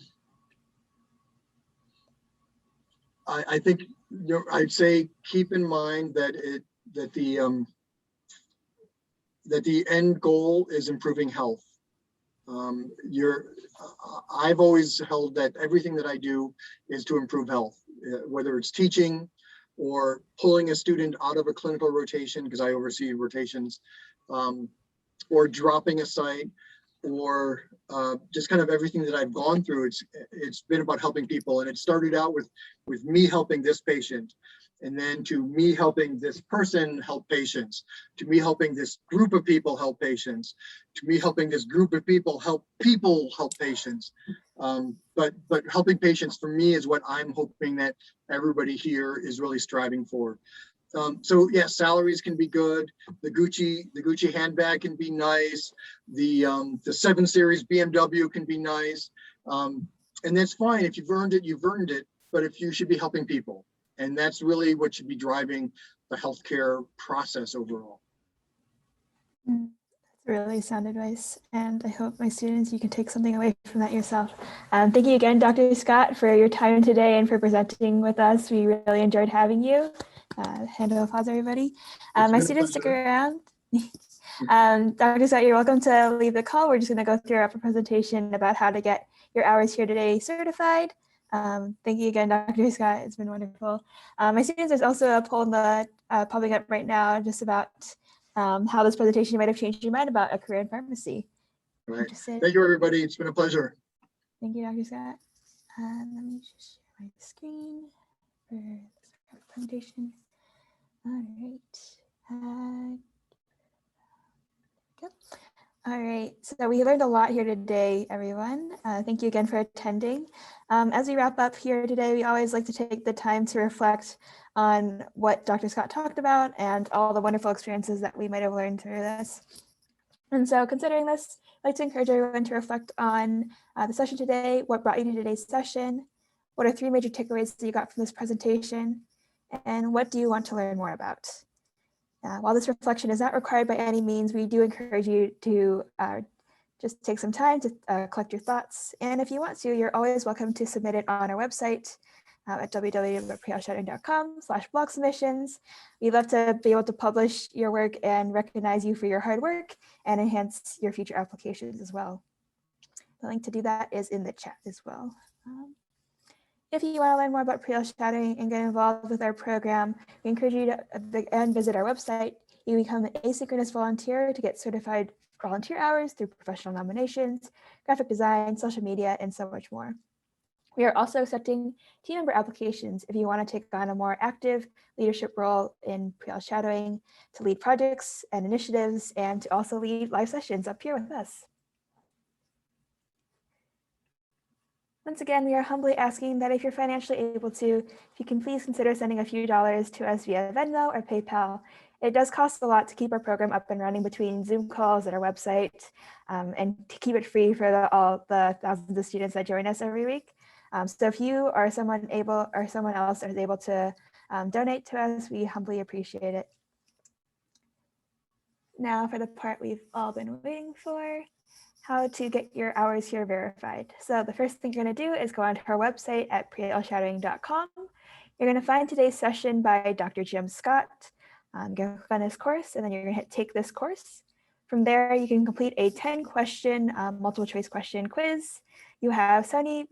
think I'd say keep in mind that the end goal is improving health. I've always held that everything that I do is to improve health, whether it's teaching or pulling a student out of a clinical rotation, because I oversee rotations, or dropping a site, or just kind of everything that I've gone through. It's been about helping people, and it started out with me helping this patient, and then to me helping this person help patients, to me helping this group of people help patients, to me helping this group of people help patients. But helping patients for me is what I'm hoping that everybody here is really striving for. So yeah, salaries can be good. The Gucci handbag can be nice. The 7 Series BMW can be nice. And that's fine. If you've earned it, you've earned it. But if you should be helping people. And that's really what should be driving the healthcare process overall. That's really sound advice. And I hope my students, you can take something away from that yourself. Thank you again, Dr. Scott, for your time today and for presenting with us. We really enjoyed having you. Hand of applause, everybody. My students stick around. Dr. Scott, you're welcome to leave the call. We're just going to go through our presentation about how to get your hours here today certified. Thank you again, Dr. Scott. It's been wonderful. My students, there's also a poll in the popping up right now just about how this presentation might have changed your mind about a career in pharmacy. Right. Thank you, everybody. It's been a pleasure. Thank you, Dr. Scott. Let me just share my screen for this presentation. All right. Go. All right, so we learned a lot here today, everyone. Thank you again for attending. As we wrap up here today, we always like to take the time to reflect on what Dr. Scott talked about and all the wonderful experiences that we might have learned through this. And so considering this, I'd like to encourage everyone to reflect on the session today, what brought you to today's session, what are 3 major takeaways that you got from this presentation, and what do you want to learn more about? While this reflection is not required by any means, we do encourage you to just take some time to collect your thoughts. And if you want to, you're always welcome to submit it on our website at www.prehealthshadowing.com/blog submissions. We'd love to be able to publish your work and recognize you for your hard work and enhance your future applications as well. The link to do that is in the chat as well. If you want to learn more about pre-health shadowing and get involved with our program, we encourage you to visit our website. You become an asynchronous volunteer to get certified volunteer hours through professional nominations, graphic design, social media, and so much more. We are also accepting team member applications if you want to take on a more active leadership role in pre-health shadowing, to lead projects and initiatives, and to also lead live sessions up here with us. Once again, we are humbly asking that if you're financially able to, if you can please consider sending a few dollars to us via Venmo or PayPal. It does cost a lot to keep our program up and running between Zoom calls and our website, and to keep it free for all the thousands of students that join us every week. So if you or someone else is able to donate to us, we humbly appreciate it. Now for the part we've all been waiting for. How to get your hours here verified. So the first thing you're going to do is go onto our website at prehealthshadowing.com. You're going to find today's session by Dr. Jim Scott. You're going to click on his course, and then you're going to hit take this course. From there, you can complete a 10-question multiple choice question quiz. You have 30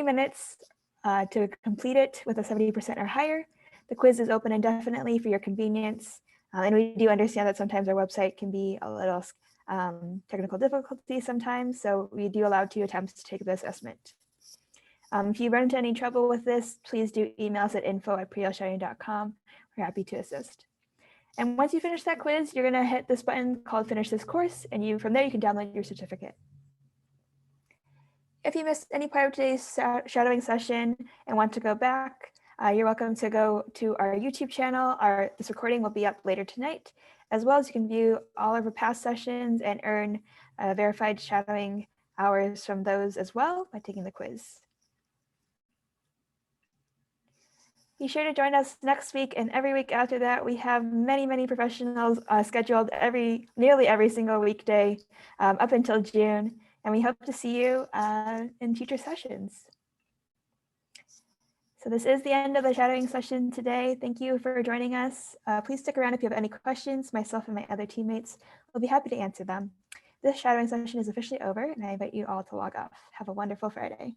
minutes to complete it with a 70% or higher. The quiz is open indefinitely for your convenience. And we do understand that sometimes our website can be a little technical difficulties sometimes, so we do allow 2 attempts to take the assessment. If you run into any trouble with this, please do email us at info@prehealthshadowing.com. We're happy to assist. And once you finish that quiz, you're going to hit this button called Finish This Course, and from there you can download your certificate. If you missed any part of today's shadowing session and want to go back, you're welcome to go to our YouTube channel. This recording will be up later tonight, As well as you can view all of our past sessions and earn verified shadowing hours from those as well by taking the quiz. Be sure to join us next week and every week after that. We have many professionals scheduled nearly every single weekday up until June. And we hope to see you in future sessions. So this is the end of the shadowing session today. Thank you for joining us. Please stick around if you have any questions. Myself and my other teammates will be happy to answer them. This shadowing session is officially over, and I invite you all to log off. Have a wonderful Friday.